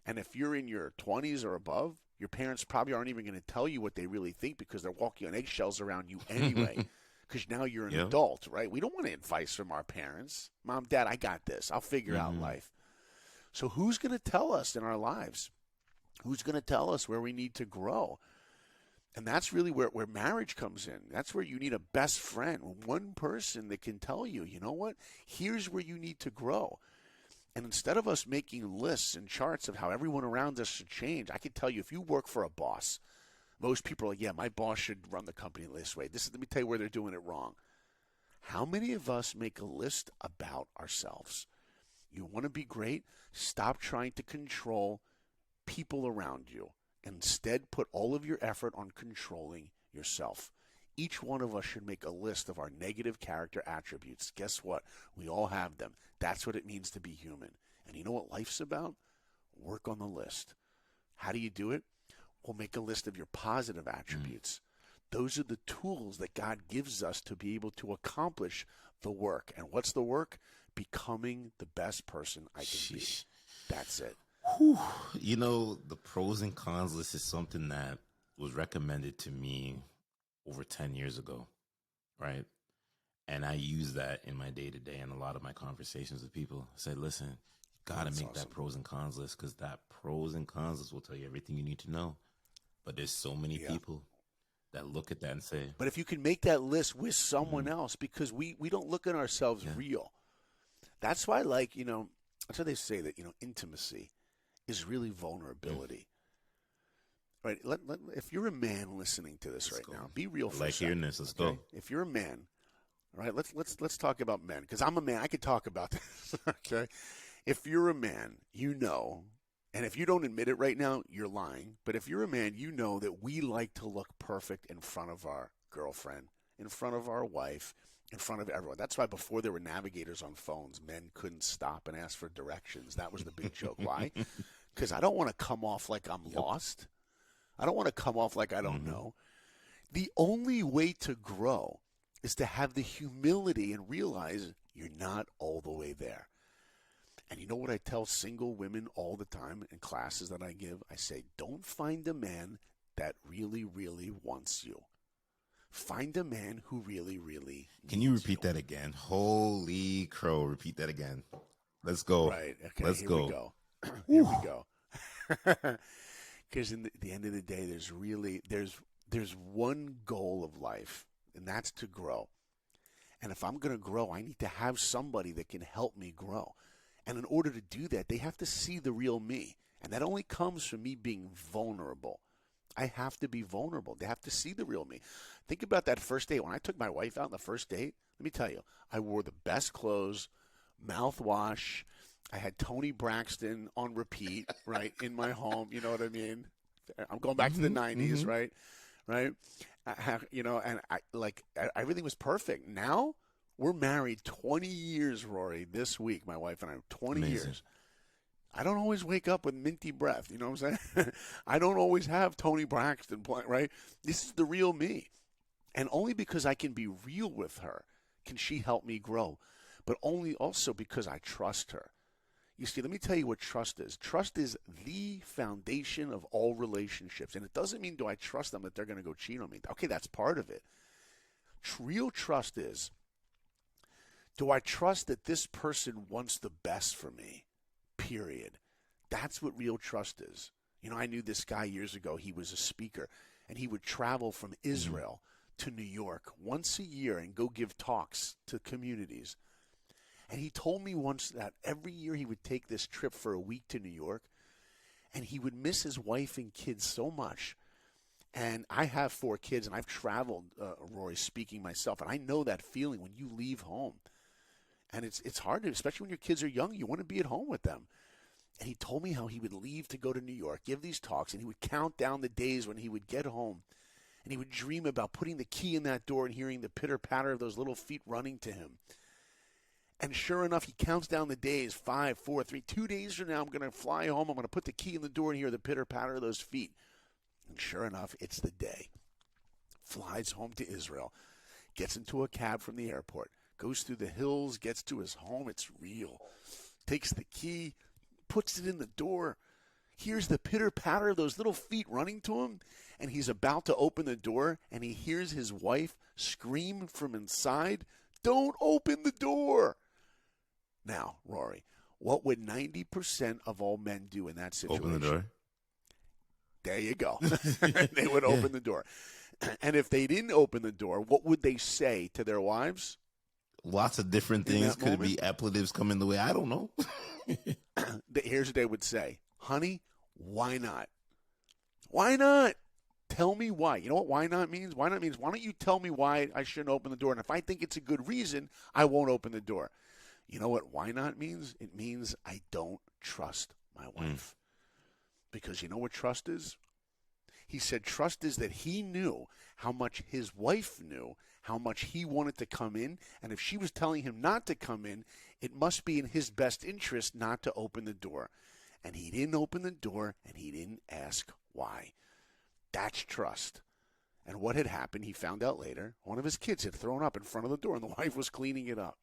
And if you're in your 20s or above, your parents probably aren't even going to tell you what they really think because they're walking on eggshells around you anyway. Because now you're an adult, right? We don't want advice from our parents. Mom, Dad, I got this. I'll figure out life. So who's going to tell us in our lives? Who's going to tell us where we need to grow? And that's really where marriage comes in. That's where you need a best friend, one person that can tell you, you know what? Here's where you need to grow. And instead of us making lists and charts of how everyone around us should change, I can tell you if you work for a boss, most people are like, yeah, my boss should run the company this way. Let me tell you where they're doing it wrong. How many of us make a list about ourselves? You want to be great? Stop trying to control people around you. Instead, put all of your effort on controlling yourself. Each one of us should make a list of our negative character attributes. Guess what? We all have them. That's what it means to be human. And you know what life's about? Work on the list. How do you do it? Well, make a list of your positive attributes. Those are the tools that God gives us to be able to accomplish the work. And what's the work? Becoming the best person I can be. That's it. Whew. You know, the pros and cons list is something that was recommended to me over 10 years ago, right? And I use that in my day-to-day and a lot of my conversations with people. I say, listen, you got to make that pros and cons list because that pros and cons list will tell you everything you need to know. But there's so many people that look at that and say... But if you can make that list with someone else, because we don't look at ourselves real. That's why, like, you know, that's why they say that, you know, intimacy is really vulnerability. Right? If you're a man listening to this now, be real for a second. Hearing this. Let's go. If you're a man, right? Let's talk about men because I'm a man. I could talk about this. Okay. If you're a man, you know, and if you don't admit it right now, you're lying. But if you're a man, you know that we like to look perfect in front of our girlfriend, in front of our wife, in front of everyone. That's why before there were navigators on phones, men couldn't stop and ask for directions. That was the big joke. Why? Because I don't want to come off like I'm lost. I don't want to come off like I don't know. The only way to grow is to have the humility and realize you're not all the way there. And you know what I tell single women all the time in classes that I give? I say, don't find a man that really, really wants you. Find a man who really, really Can you repeat that again? Holy crow. Repeat that again. Let's go. Right. Okay. Let's Here go. we go. Here we go. Because in the end of the day, there's one goal of life, and that's to grow. And if I'm going to grow, I need to have somebody that can help me grow. And in order to do that, they have to see the real me. And that only comes from me being vulnerable. I have to be vulnerable. They have to see the real me. Think about that first date. When I took my wife out on the first date, let me tell you, I wore the best clothes, mouthwash. I had Tony Braxton on repeat, right, in my home. You know what I mean? I'm going back to the 90s, right? Right? And everything was perfect. Now we're married 20 years, Rory, this week, my wife and I, 20 years. I don't always wake up with minty breath. You know what I'm saying? I don't always have Tony Braxton playing, right? This is the real me. And only because I can be real with her can she help me grow. But only also because I trust her. You see, let me tell you what trust is. Trust is the foundation of all relationships. And it doesn't mean do I trust them that they're going to go cheat on me. Okay, that's part of it. Real trust is, do I trust that this person wants the best for me? Period. That's what real trust is. You know, I knew this guy years ago. He was a speaker, and he would travel from Israel to New York once a year and go give talks to communities. And he told me once that every year he would take this trip for a week to New York, and he would miss his wife and kids so much. And I have 4 kids, and I've traveled, Rory, speaking myself, and I know that feeling when you leave home. And it's hard to, especially when your kids are young, you want to be at home with them. And he told me how he would leave to go to New York, give these talks, and he would count down the days when he would get home. And he would dream about putting the key in that door and hearing the pitter-patter of those little feet running to him. And sure enough, he counts down the days, 5, 4, 3, 2 days from now, I'm going to fly home, I'm going to put the key in the door and hear the pitter-patter of those feet. And sure enough, it's the day. Flies home to Israel, gets into a cab from the airport, goes through the hills, gets to his home. It's real. Takes the key, puts it in the door, hears the pitter-patter of those little feet running to him, and he's about to open the door, and he hears his wife scream from inside, "Don't open the door!" Now, Rory, what would 90% of all men do in that situation? Open the door. There you go. They would open the door. And if they didn't open the door, what would they say to their wives? Lots of different things. Could it be expletives coming the way? I don't know. Here's what they would say. Honey, why not? Why not? Tell me why. You know what why not means? Why not means, why don't you tell me why I shouldn't open the door? And if I think it's a good reason, I won't open the door. You know what why not means? It means I don't trust my wife. Because you know what trust is? He said trust is that he knew how much his wife knew, how much he wanted to come in, and if she was telling him not to come in, it must be in his best interest not to open the door. And he didn't open the door, and he didn't ask why. That's trust. And what had happened, he found out later, one of his kids had thrown up in front of the door, and the wife was cleaning it up.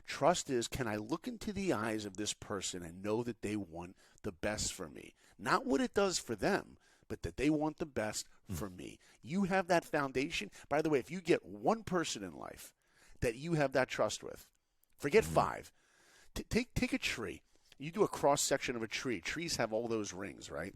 Trust is, can I look into the eyes of this person and know that they want the best for me? Not what it does for them, but that they want the best for me. You have that foundation. By the way, if you get one person in life that you have that trust with, forget 5. Take a tree. You do a cross-section of a tree. Trees have all those rings, right?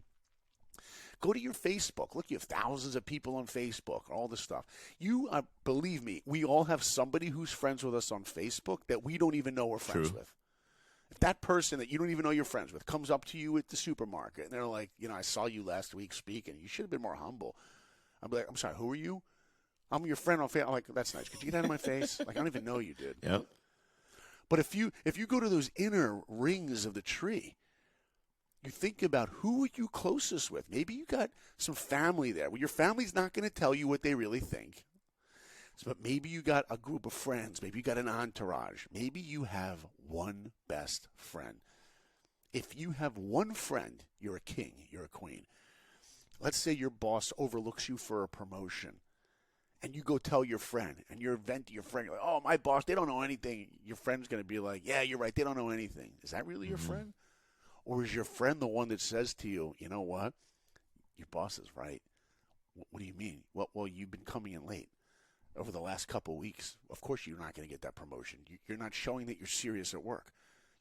Go to your Facebook. Look, you have thousands of people on Facebook, all this stuff. You, believe me, we all have somebody who's friends with us on Facebook that we don't even know we're friends with. If that person that you don't even know you're friends with comes up to you at the supermarket and they're like, you know, I saw you last week speaking. You should have been more humble. I'm like, I'm sorry, who are you? I'm your friend on Facebook. I'm like, that's nice. Could you get out of my face? Like, I don't even know you, dude. Yep. But if you go to those inner rings of the tree, you think about who are you closest with. Maybe you got some family there. Well, your family's not going to tell you what they really think. But maybe you got a group of friends. Maybe you got an entourage. Maybe you have one best friend. If you have one friend, you're a king, you're a queen. Let's say your boss overlooks you for a promotion, and you go tell your friend, and you're venting your friend. You're like, oh, my boss, they don't know anything. Your friend's going to be like, yeah, you're right, they don't know anything. Is that really your friend? Or is your friend the one that says to you, you know what? Your boss is right. What do you mean? Well, you've been coming in late over the last couple of weeks. Of course you're not going to get that promotion. You're not showing that you're serious at work.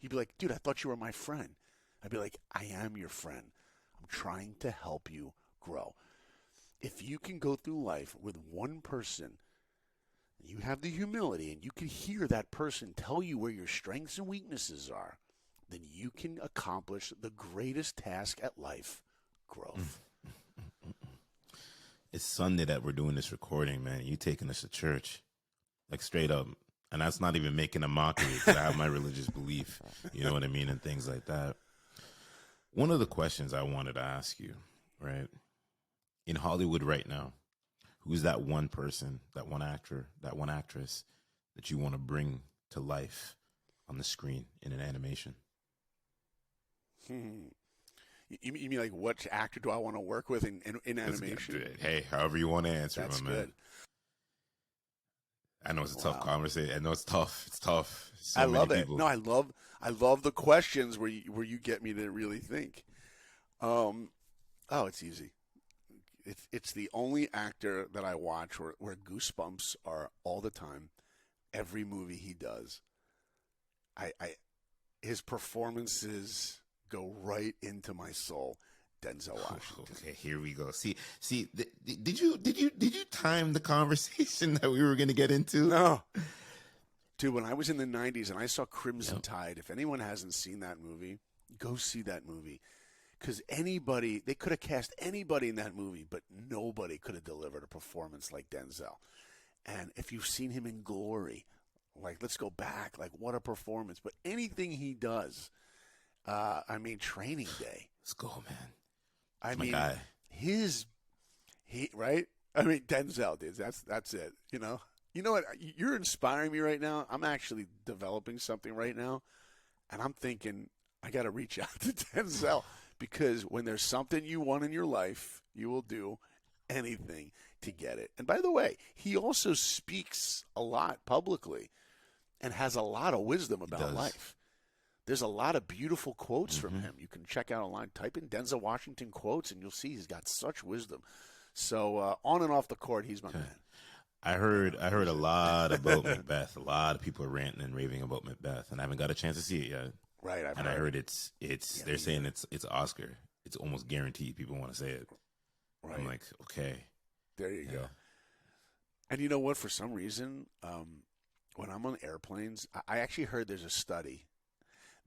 You'd be like, dude, I thought you were my friend. I'd be like, I am your friend. I'm trying to help you grow. If you can go through life with one person, you have the humility, and you can hear that person tell you where your strengths and weaknesses are, then you can accomplish the greatest task at life, growth. It's Sunday that we're doing this recording, man. You taking us to church, like straight up. And that's not even making a mockery because I have my religious belief, you know what I mean, and things like that. One of the questions I wanted to ask you, right, in Hollywood right now, who's that one person, that one actor, that one actress that you want to bring to life on the screen in an animation? You mean like what actor do I want to work with in animation? Hey, however you want to answer, That's my man. good. I know it's a tough conversation. I know it's tough. It's tough. I love it. No, I love the questions where you get me to really think. It's easy. It's the only actor that I watch where goosebumps are all the time. Every movie he does, his performances go right into my soul. Denzel Washington. Okay, here we go. See, did you time the conversation that we were going to get into? No. Dude, when I was in the 90s and I saw Crimson Tide, if anyone hasn't seen that movie, go see that movie. Because they could have cast anybody in that movie, but nobody could have delivered a performance like Denzel. And if you've seen him in Glory, like, let's go back, like, what a performance. But anything he does, Training Day. Let's go, man. Guy. Right? Denzel, dude, that's it, You know what? You're inspiring me right now. I'm actually developing something right now, and I'm thinking I got to reach out to Denzel because when there's something you want in your life, you will do anything to get it. And by the way, he also speaks a lot publicly and has a lot of wisdom about life. There's a lot of beautiful quotes from him. You can check out online, type in Denzel Washington quotes, and you'll see he's got such wisdom. So on and off the court, he's my man. I heard a lot about Macbeth. A lot of people are ranting and raving about Macbeth, and I haven't got a chance to see it yet. Right, I heard it's they're saying it's Oscar. It's almost guaranteed people want to say it. Right. I'm like, okay. There you go. And you know what? For some reason, when I'm on airplanes, I actually heard there's a study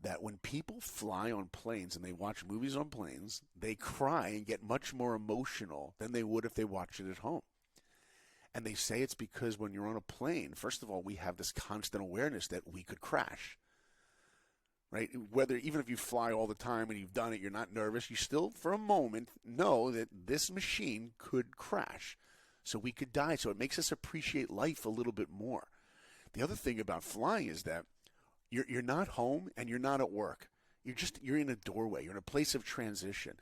that when people fly on planes and they watch movies on planes, they cry and get much more emotional than they would if they watched it at home. And they say it's because when you're on a plane, first of all, we have this constant awareness that we could crash. Right? Even if you fly all the time and you've done it, you're not nervous, you still, for a moment, know that this machine could crash. So we could die. So it makes us appreciate life a little bit more. The other thing about flying is that you're not home and you're not at work. You're in a doorway. You're in a place of transition.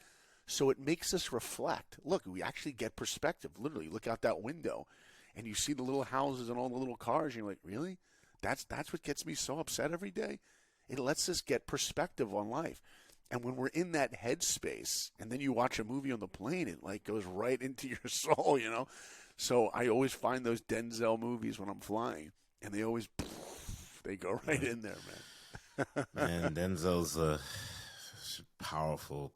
So it makes us reflect. Look, we actually get perspective. Literally, look out that window and you see the little houses and all the little cars. And you're like, really? That's what gets me so upset every day? It lets us get perspective on life. And when we're in that headspace and then you watch a movie on the plane, it like goes right into your soul, So I always find those Denzel movies when I'm flying and they go right in there, man. Man, Denzel's a powerful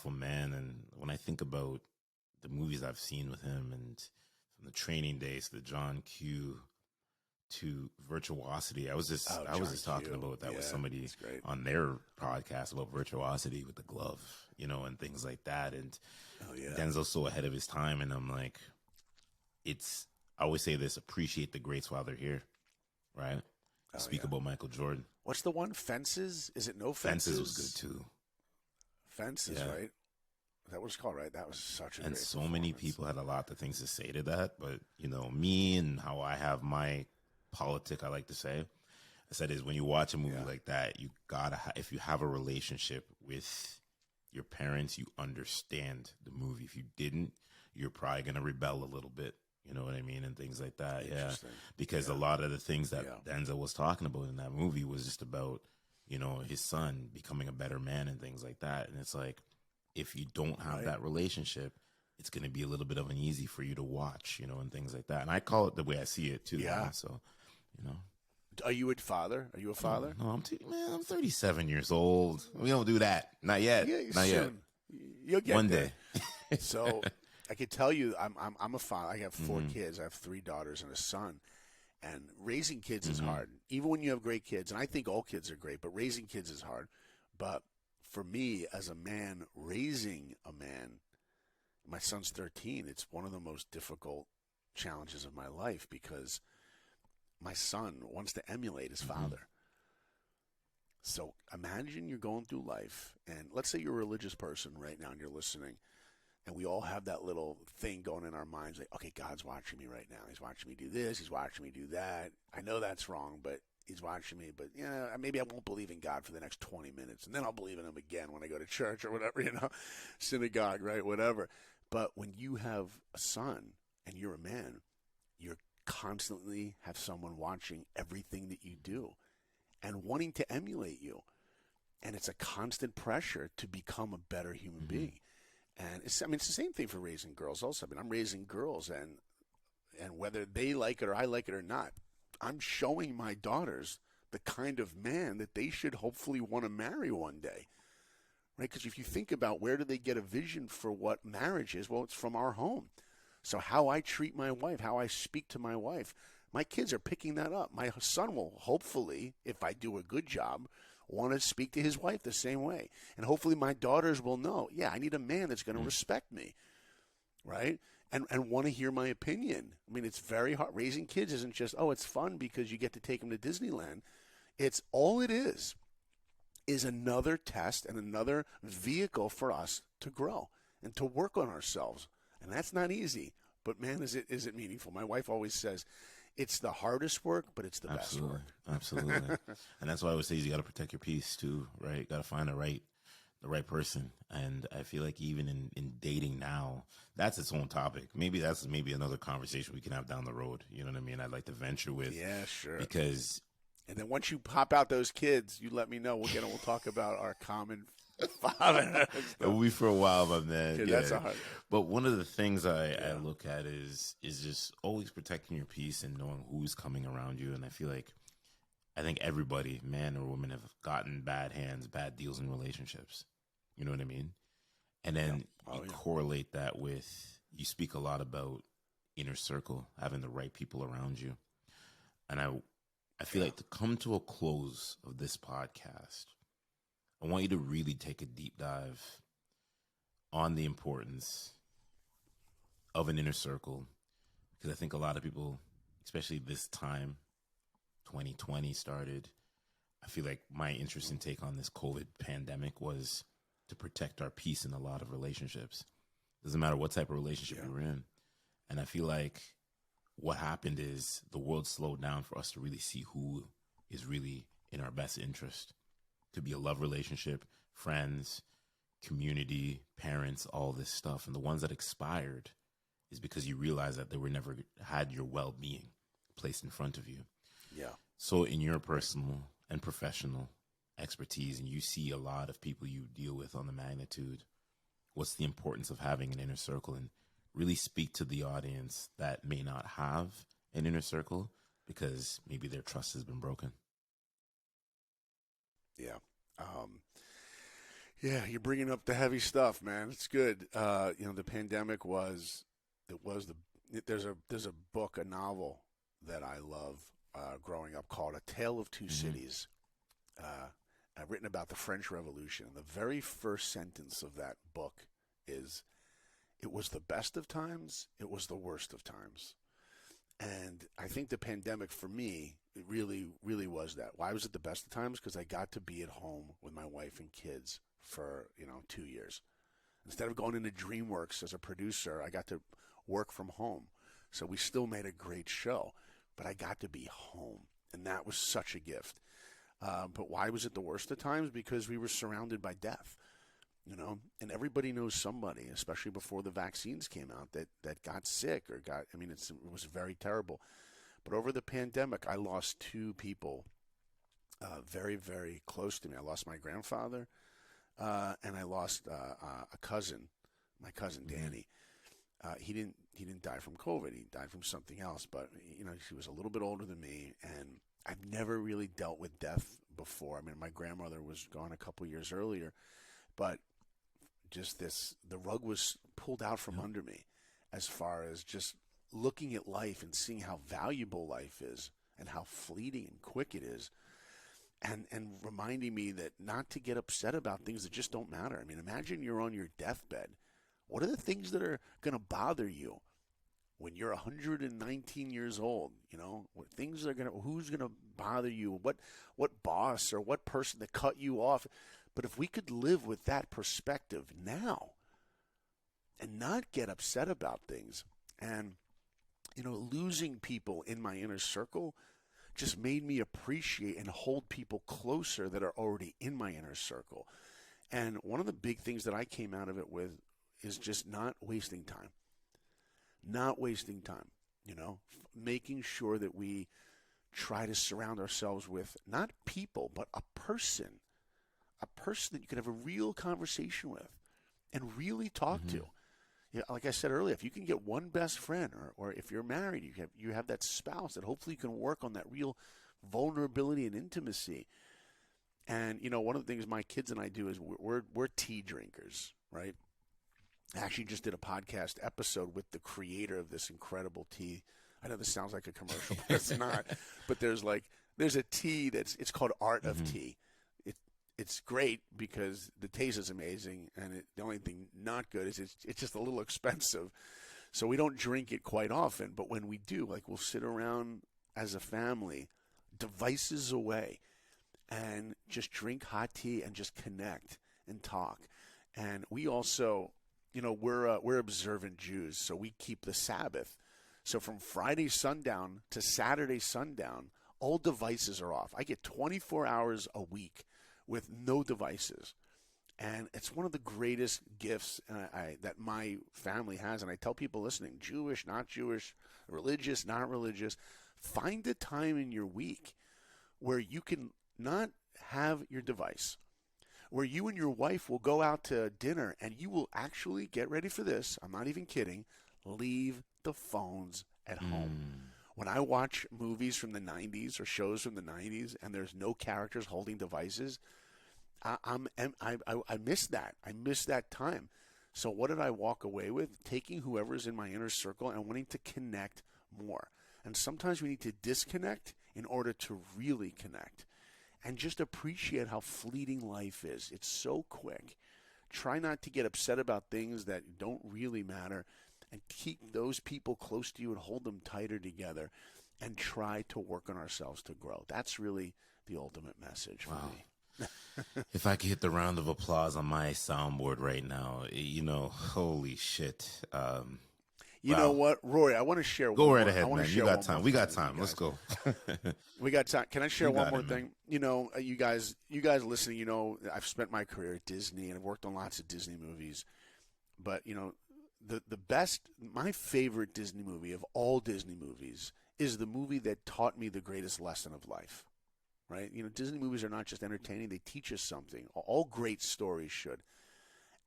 man. And when I think about the movies I've seen with him, and from the Training Days to the John Q to Virtuosity, I was just talking about that with somebody on their podcast about virtuosity with the glove, and things like that. And Denzel's so ahead of his time, and I'm like, I always say this: appreciate the greats while they're here. Right? Speak about Michael Jordan. What's the one? Fences? Is it No Fences? Fences was good too. Fences, right? That was called, right? That was such a great performance. And so many people had a lot of things to say to that, but me and how I have my politic, I like to say, I said is when you watch a movie like that, you gotta if you have a relationship with your parents, you understand the movie. If you didn't, you're probably gonna rebel a little bit. You know what I mean? And things like that. Yeah. Because a lot of the things that Denzel was talking about in that movie was just about, his son becoming a better man and things like that. And it's like, if you don't have that relationship, it's going to be a little bit of uneasy for you to watch, and things like that. And I call it the way I see it too. Yeah. So, Are you a father? Are you a father? No, I'm 37 years old. We don't do that. Not yet. Not yet. You'll get one there. day. So I can tell you, I'm a father. I have 4 kids. I have 3 daughters and a son. And raising kids is hard, even when you have great kids. And I think all kids are great, but raising kids is hard. But for me, as a man, raising a man, my son's 13. It's one of the most difficult challenges of my life because my son wants to emulate his father. So imagine you're going through life, and let's say you're a religious person right now and you're listening. And we all have that little thing going in our minds like, okay, God's watching me right now. He's watching me do this. He's watching me do that. I know that's wrong, but he's watching me, but maybe I won't believe in God for the next 20 minutes, and then I'll believe in him again when I go to church or whatever, synagogue, right, whatever. But when you have a son and you're a man, you're constantly have someone watching everything that you do and wanting to emulate you. And it's a constant pressure to become a better human being. And it's the same thing for raising girls also. I'm raising girls, and whether they like it or I like it or not, I'm showing my daughters the kind of man that they should hopefully want to marry one day, right? Because if you think about where do they get a vision for what marriage is, well, it's from our home. So how I treat my wife, how I speak to my wife, my kids are picking that up. My son will hopefully, if I do a good job, want to speak to his wife the same way. And hopefully my daughters will know, I need a man that's going to respect me, right? And want to hear my opinion. It's very hard. Raising kids isn't just, it's fun because you get to take them to Disneyland. It's all it is another test and another vehicle for us to grow and to work on ourselves. And that's not easy. But, man, is it meaningful. My wife always says, it's the hardest work, but it's the best work. Absolutely. And that's why I always say you got to protect your peace too, right? Got to find the right person. And I feel like even in dating now, that's its own topic. Maybe that's another conversation we can have down the road. You know what I mean? I'd like to venture with. Yeah, sure. Because. And then once you pop out those kids, you let me know. We'll talk about our common father. It'll be for a while, my man. Yeah. That's a hard. But one of the things I look at is just always protecting your peace and knowing who's coming around you. And I think everybody, man or woman, have gotten bad hands, bad deals in relationships. You know what I mean? And then you correlate that with, you speak a lot about inner circle, having the right people around you. And I feel like to come to a close of this podcast, I want you to really take a deep dive on the importance of an inner circle, because I think a lot of people, especially this time, 2020 started, I feel like my interesting take on this COVID pandemic was to protect our peace in a lot of relationships. Doesn't matter what type of relationship you're in. And I feel like what happened is the world slowed down for us to really see who is really in our best interest. Could be a love relationship, friends, community, parents, all this stuff. And the ones that expired is because you realize that they were never had your well-being placed in front of you. Yeah. So in your personal and professional expertise, and you see a lot of people you deal with on the magnitude, what's the importance of having an inner circle? And really speak to the audience that may not have an inner circle because maybe their trust has been broken. Yeah. You're bringing up the heavy stuff, man. It's good. The pandemic there's a book, a novel that I love growing up called A Tale of Two Cities. I've written about the French Revolution. And the very first sentence of that book is, it was the best of times, it was the worst of times. And I think the pandemic for me, it really, really was that. Why was it the best of times? Because I got to be at home with my wife and kids for, 2 years. Instead of going into DreamWorks as a producer, I got to work from home. So we still made a great show, but I got to be home. And that was such a gift. But why was it the worst of times? Because we were surrounded by death. And everybody knows somebody, especially before the vaccines came out, that got sick or it was very terrible. But over the pandemic, I lost two people very, very close to me. I lost my grandfather, and I lost a cousin, my cousin Danny. He didn't die from COVID. He died from something else. But he was a little bit older than me, and I've never really dealt with death before. My grandmother was gone a couple years earlier, but just the rug was pulled out from under me as far as just looking at life and seeing how valuable life is and how fleeting and quick it is, and reminding me that not to get upset about things that just don't matter. Imagine you're on your deathbed. What are the things that are going to bother you when you're 119 years old? What things are who's going to bother you? What boss or what person that cut you off? But if we could live with that perspective now and not get upset about things, and losing people in my inner circle just made me appreciate and hold people closer that are already in my inner circle. And one of the big things that I came out of it with is just not wasting time. Not wasting time, making sure that we try to surround ourselves with not people, but a person that you can have a real conversation with and really talk to. Yeah, like I said earlier, if you can get one best friend, or if you're married, you have that spouse that hopefully you can work on that real vulnerability and intimacy. And one of the things my kids and I do is we're tea drinkers, right? I actually just did a podcast episode with the creator of this incredible tea. I know this sounds like a commercial, but it's not. But there's a tea it's called Art of Tea. It's great because the taste is amazing, and the only thing not good is it's just a little expensive. So we don't drink it quite often, but when we do, we'll sit around as a family, devices away, and just drink hot tea and just connect and talk. And we also, we're observant Jews, so we keep the Sabbath. So from Friday sundown to Saturday sundown, all devices are off. I get 24 hours a week with no devices. And it's one of the greatest gifts that my family has. And I tell people listening, Jewish, not Jewish, religious, not religious, find a time in your week where you can not have your device, where you and your wife will go out to dinner and you will actually, get ready for this, I'm not even kidding, leave the phones at home. When I watch movies from the 90s or shows from the 90s and there's no characters holding devices, I miss that. I miss that time. So what did I walk away with? Taking whoever's in my inner circle and wanting to connect more. And sometimes we need to disconnect in order to really connect. And just appreciate how fleeting life is. It's so quick. Try not to get upset about things that don't really matter, and keep those people close to you and hold them tighter together, and try to work on ourselves to grow. That's really the ultimate message for me. If I could hit the round of applause on my soundboard right now, holy shit. You know what, Rory? I want to share. Go right ahead, man. You got time. We got time. Let's go. We got time. Can I share one more thing? You guys listening, I've spent my career at Disney and I've worked on lots of Disney movies. But, the best, my favorite Disney movie of all Disney movies is the movie that taught me the greatest lesson of life. Right? Disney movies are not just entertaining. They teach us something. All great stories should.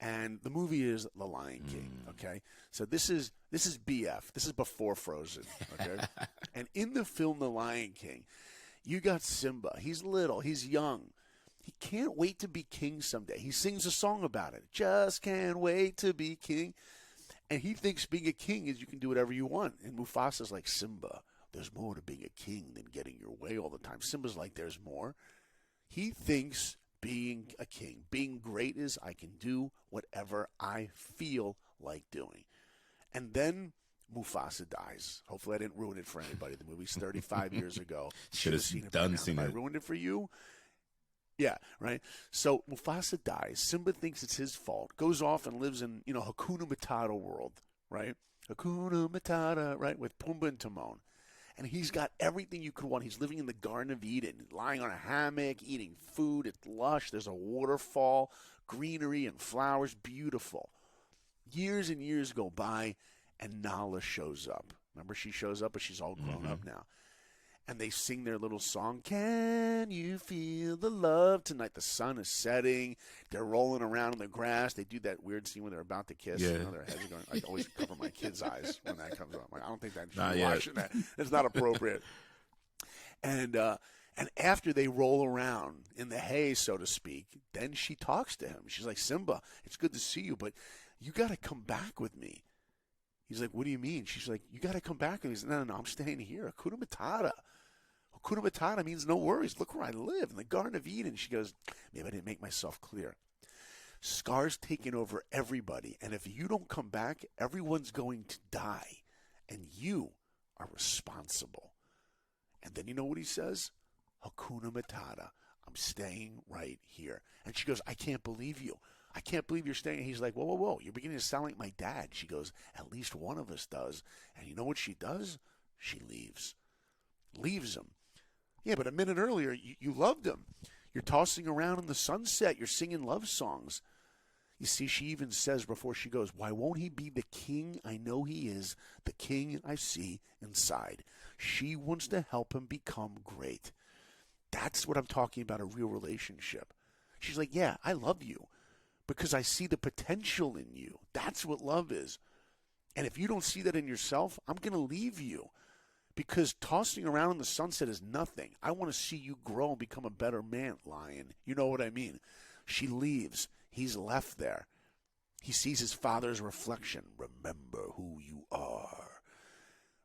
And the movie is The Lion King, okay? So this is BF. This is before Frozen, okay? And in the film The Lion King, you got Simba. He's little. He's young. He can't wait to be king someday. He sings a song about it. Just can't wait to be king. And he thinks being a king is you can do whatever you want. And Mufasa's like, Simba, there's more to being a king than getting your way all the time. Simba's like, there's more. He thinks being a king, being great is I can do whatever I feel like doing. And then Mufasa dies. Hopefully I didn't ruin it for anybody. The movie's 35 years ago. Should have seen it. I ruined it for you? Yeah, right? So Mufasa dies. Simba thinks it's his fault. Goes off and lives in, Hakuna Matata world, right? Hakuna Matata, right? With Pumbaa and Timon. And he's got everything you could want. He's living in the Garden of Eden, lying on a hammock, eating food. It's lush. There's a waterfall, greenery and flowers. Beautiful. Years and years go by, and Nala shows up. Remember, she shows up, but she's all grown up now. And they sing their little song, Can You Feel the Love Tonight? The sun is setting. They're rolling around in the grass. They do that weird scene when they're about to kiss. Yeah. Their heads are going. I always cover my kids' eyes when that comes up. I don't think that should be watching that. It's not appropriate. And after they roll around in the hay, so to speak, then she talks to him. She's like, Simba, it's good to see you, but you got to come back with me. He's like, what do you mean? She's like, you got to come back. And he's like, no, I'm staying here. Hakuna Matata. Hakuna Matata means no worries. Look where I live, in the Garden of Eden. She goes, maybe I didn't make myself clear. Scar's taking over everybody, and if you don't come back, everyone's going to die, and you are responsible. And then you know what he says? Hakuna Matata. I'm staying right here. And she goes, I can't believe you. I can't believe you're staying. He's like, whoa, whoa, whoa. You're beginning to sound like my dad. She goes, at least one of us does. And you know what she does? She leaves. Leaves him. Yeah, but a minute earlier, you loved him. You're tossing around in the sunset. You're singing love songs. You see, she even says before she goes, why won't he be the king I know he is, the king I see inside? She wants to help him become great. That's what I'm talking about, a real relationship. She's like, yeah, I love you because I see the potential in you. That's what love is. And if you don't see that in yourself, I'm going to leave you because tossing around in the sunset is nothing. I want to see you grow and become a better man, Lion. You know what I mean? She leaves. He's left there. He sees his father's reflection. Remember who you are.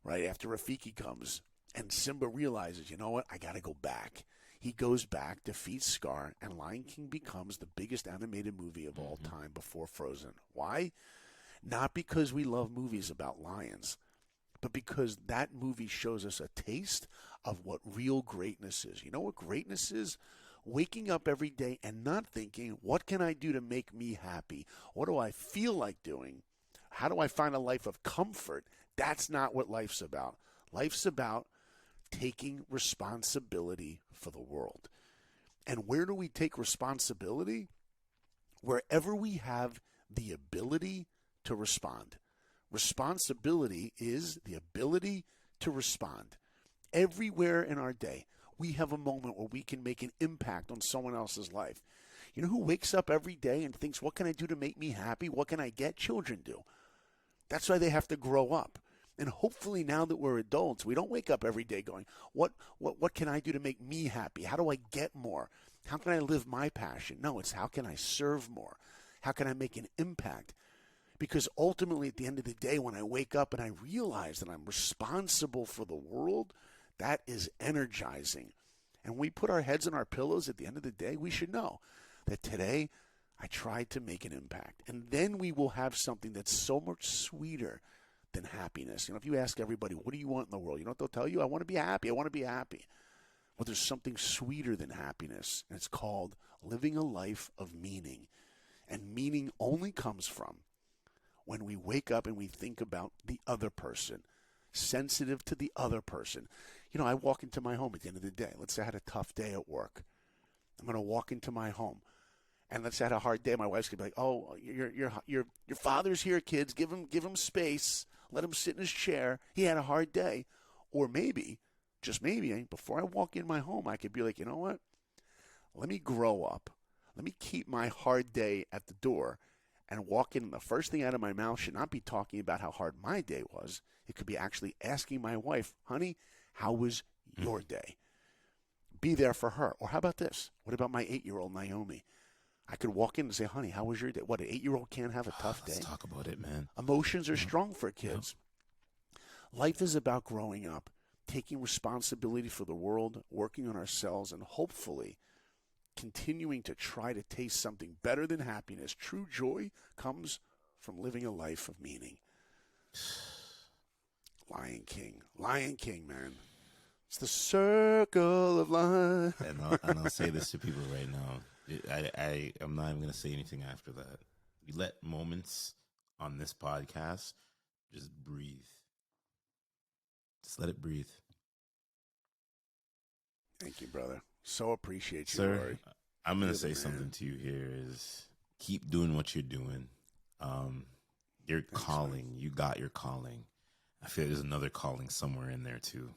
Right after Rafiki comes, and Simba realizes, you know what? I got to go back. He goes back, defeats Scar, and Lion King becomes the biggest animated movie of all time before Frozen. Why? Not because we love movies about lions, but because that movie shows us a taste of what real greatness is. You know what greatness is? Waking up every day and not thinking, what can I do to make me happy? What do I feel like doing? How do I find a life of comfort? That's not what life's about. Life's about taking responsibility for the world. And where do we take responsibility? Wherever we have the ability to respond. Responsibility is the ability to respond. Everywhere in our day, we have a moment where we can make an impact on someone else's life. You know who wakes up every day and thinks, what can I do to make me happy? What can I get? Children do. That's why they have to grow up. And hopefully now that we're adults, we don't wake up every day going, what can I do to make me happy? How do I get more? How can I live my passion? No, it's how can I serve more? How can I make an impact? Because ultimately, at the end of the day, when I wake up and I realize that I'm responsible for the world, that is energizing. And when we put our heads on our pillows at the end of the day, we should know that today I tried to make an impact. And then we will have something that's so much sweeter than happiness. You know, if you ask everybody, what do you want in the world? You know what they'll tell you? I want to be happy. I want to be happy. Well, there's something sweeter than happiness, and it's called living a life of meaning. And meaning only comes from when we wake up and we think about the other person, sensitive to the other person. You know, I walk into my home at the end of the day. Let's say I had a tough day at work. I'm going to walk into my home. And let's say I had a hard day. My wife's going to be like, oh, your father's here, kids. Give him space. Let him sit in his chair. He had a hard day. Or maybe, just maybe, before I walk in my home, I could be like, you know what? Let me grow up. Let me keep my hard day at the door and walk in. The first thing out of my mouth should not be talking about how hard my day was. It could be actually asking my wife, honey, how was your day? Be there for her. Or how about this? What about my 8-year-old Naomi? I could walk in and say, honey, how was your day? What, an 8-year-old can't have a tough day? Let's talk about it, man. Emotions are strong for kids. Life is about growing up, taking responsibility for the world, working on ourselves, and hopefully continuing to try to taste something better than happiness. True joy comes from living a life of meaning. Lion King, man. It's the circle of life. And I'll say this to people right now. I'm not even going to say anything after that. We let moments on this podcast just breathe. Just let it breathe. Thank you, brother. So appreciate you, Sir, Rory. I'm going to say something to you here is keep doing what you're doing. Your calling, you got your calling. I feel there's another calling somewhere in there too.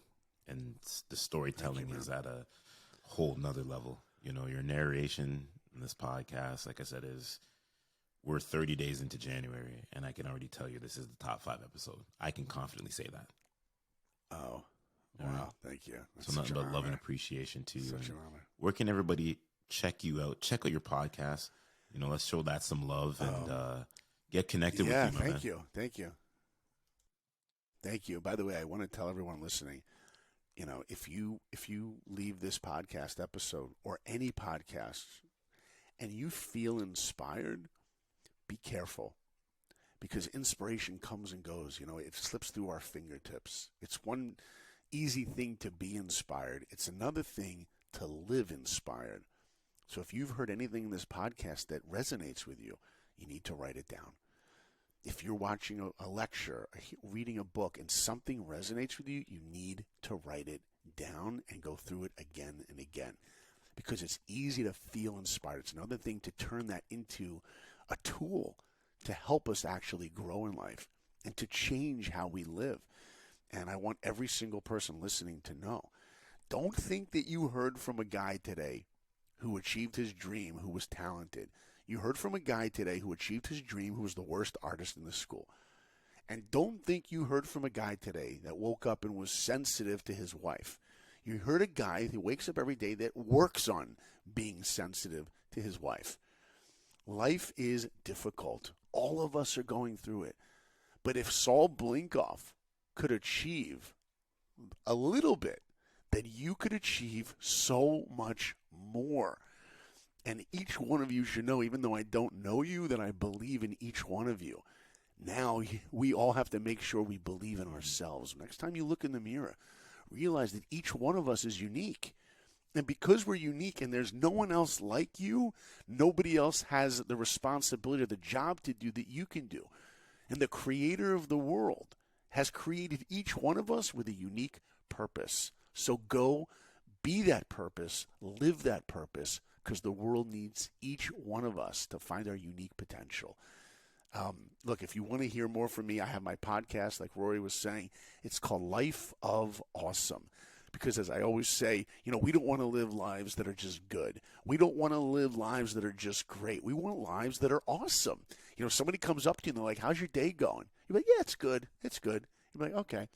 And the storytelling is at a whole nother level. You know, your narration in this podcast, like I said, we're 30 days into January, and I can already tell you this is the top 5 episode. I can confidently say that. Oh, wow. Thank you. That's so nothing but love and appreciation to you. Such an honor. Where can everybody check you out? Check out your podcast. You know, let's show that some love and get connected with you, man. Thank you. Thank you. By the way, I want to tell everyone listening, you know, if you leave this podcast episode or any podcast and you feel inspired, be careful because inspiration comes and goes. You know, it slips through our fingertips. It's one easy thing to be inspired. It's another thing to live inspired. So if you've heard anything in this podcast that resonates with you, you need to write it down. If you're watching a lecture, reading a book, and something resonates with you, you need to write it down and go through it again and again, because it's easy to feel inspired. It's another thing to turn that into a tool to help us actually grow in life and to change how we live. And I want every single person listening to know, don't think that you heard from a guy today who achieved his dream, who was talented. You heard from a guy today who achieved his dream, who was the worst artist in the school. And don't think you heard from a guy today that woke up and was sensitive to his wife. You heard a guy who wakes up every day that works on being sensitive to his wife. Life is difficult. All of us are going through it. But if Saul Blinkoff could achieve a little bit, then you could achieve so much more. And each one of you should know, even though I don't know you, that I believe in each one of you. Now, we all have to make sure we believe in ourselves. Next time you look in the mirror, realize that each one of us is unique. And because we're unique and there's no one else like you, nobody else has the responsibility or the job to do that you can do. And the creator of the world has created each one of us with a unique purpose. So go be that purpose, live that purpose, because the world needs each one of us to find our unique potential. Look, if you want to hear more from me, I have my podcast, like Rory was saying. It's called Life of Awesome. Because as I always say, we don't want to live lives that are just good. We don't want to live lives that are just great. We want lives that are awesome. Somebody comes up to you and they're like, how's your day going? You're like, yeah, it's good. It's good. You're like, okay.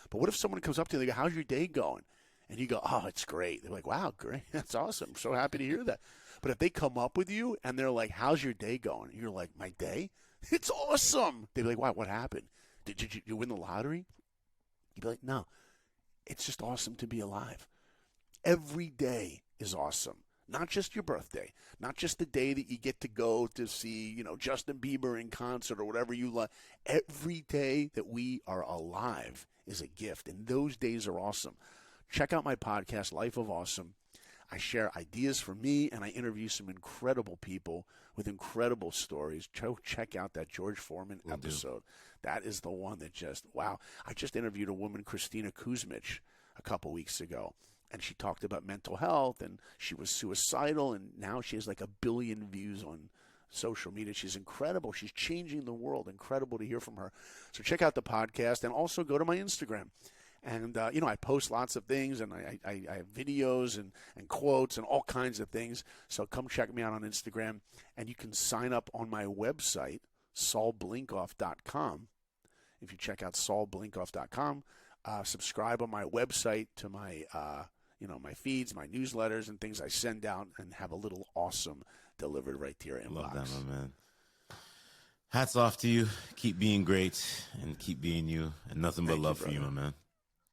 But what if someone comes up to you and they go, how's your day going? And you go, oh, it's great. They're like, wow, great. That's awesome. I'm so happy to hear that. But if they come up with you and they're like, how's your day going? And you're like, my day? It's awesome. They'd be like, wow, what happened? Did you win the lottery? You'd be like, no, it's just awesome to be alive. Every day is awesome. Not just your birthday. Not just the day that you get to go to see, Justin Bieber in concert or whatever you love. Every day that we are alive is a gift, and those days are awesome. Check out my podcast, Life of Awesome. I share ideas for me, and I interview some incredible people with incredible stories. Check out that George Foreman episode. That is the one that wow. I just interviewed a woman, Christina Kuzmich, a couple weeks ago, and she talked about mental health, and she was suicidal, and now she has like 1 billion views on social media. She's incredible. She's changing the world. Incredible to hear from her. So check out the podcast, and also go to my Instagram. And, I post lots of things, and I have videos and quotes and all kinds of things. So come check me out on Instagram. And you can sign up on my website, saulblinkoff.com. If you check out saulblinkoff.com, subscribe on my website to my, my feeds, my newsletters, and things I send out, and have a little awesome delivered right to your inbox. Love that, my man. Hats off to you. Keep being great and keep being you. And nothing but love for you, my man.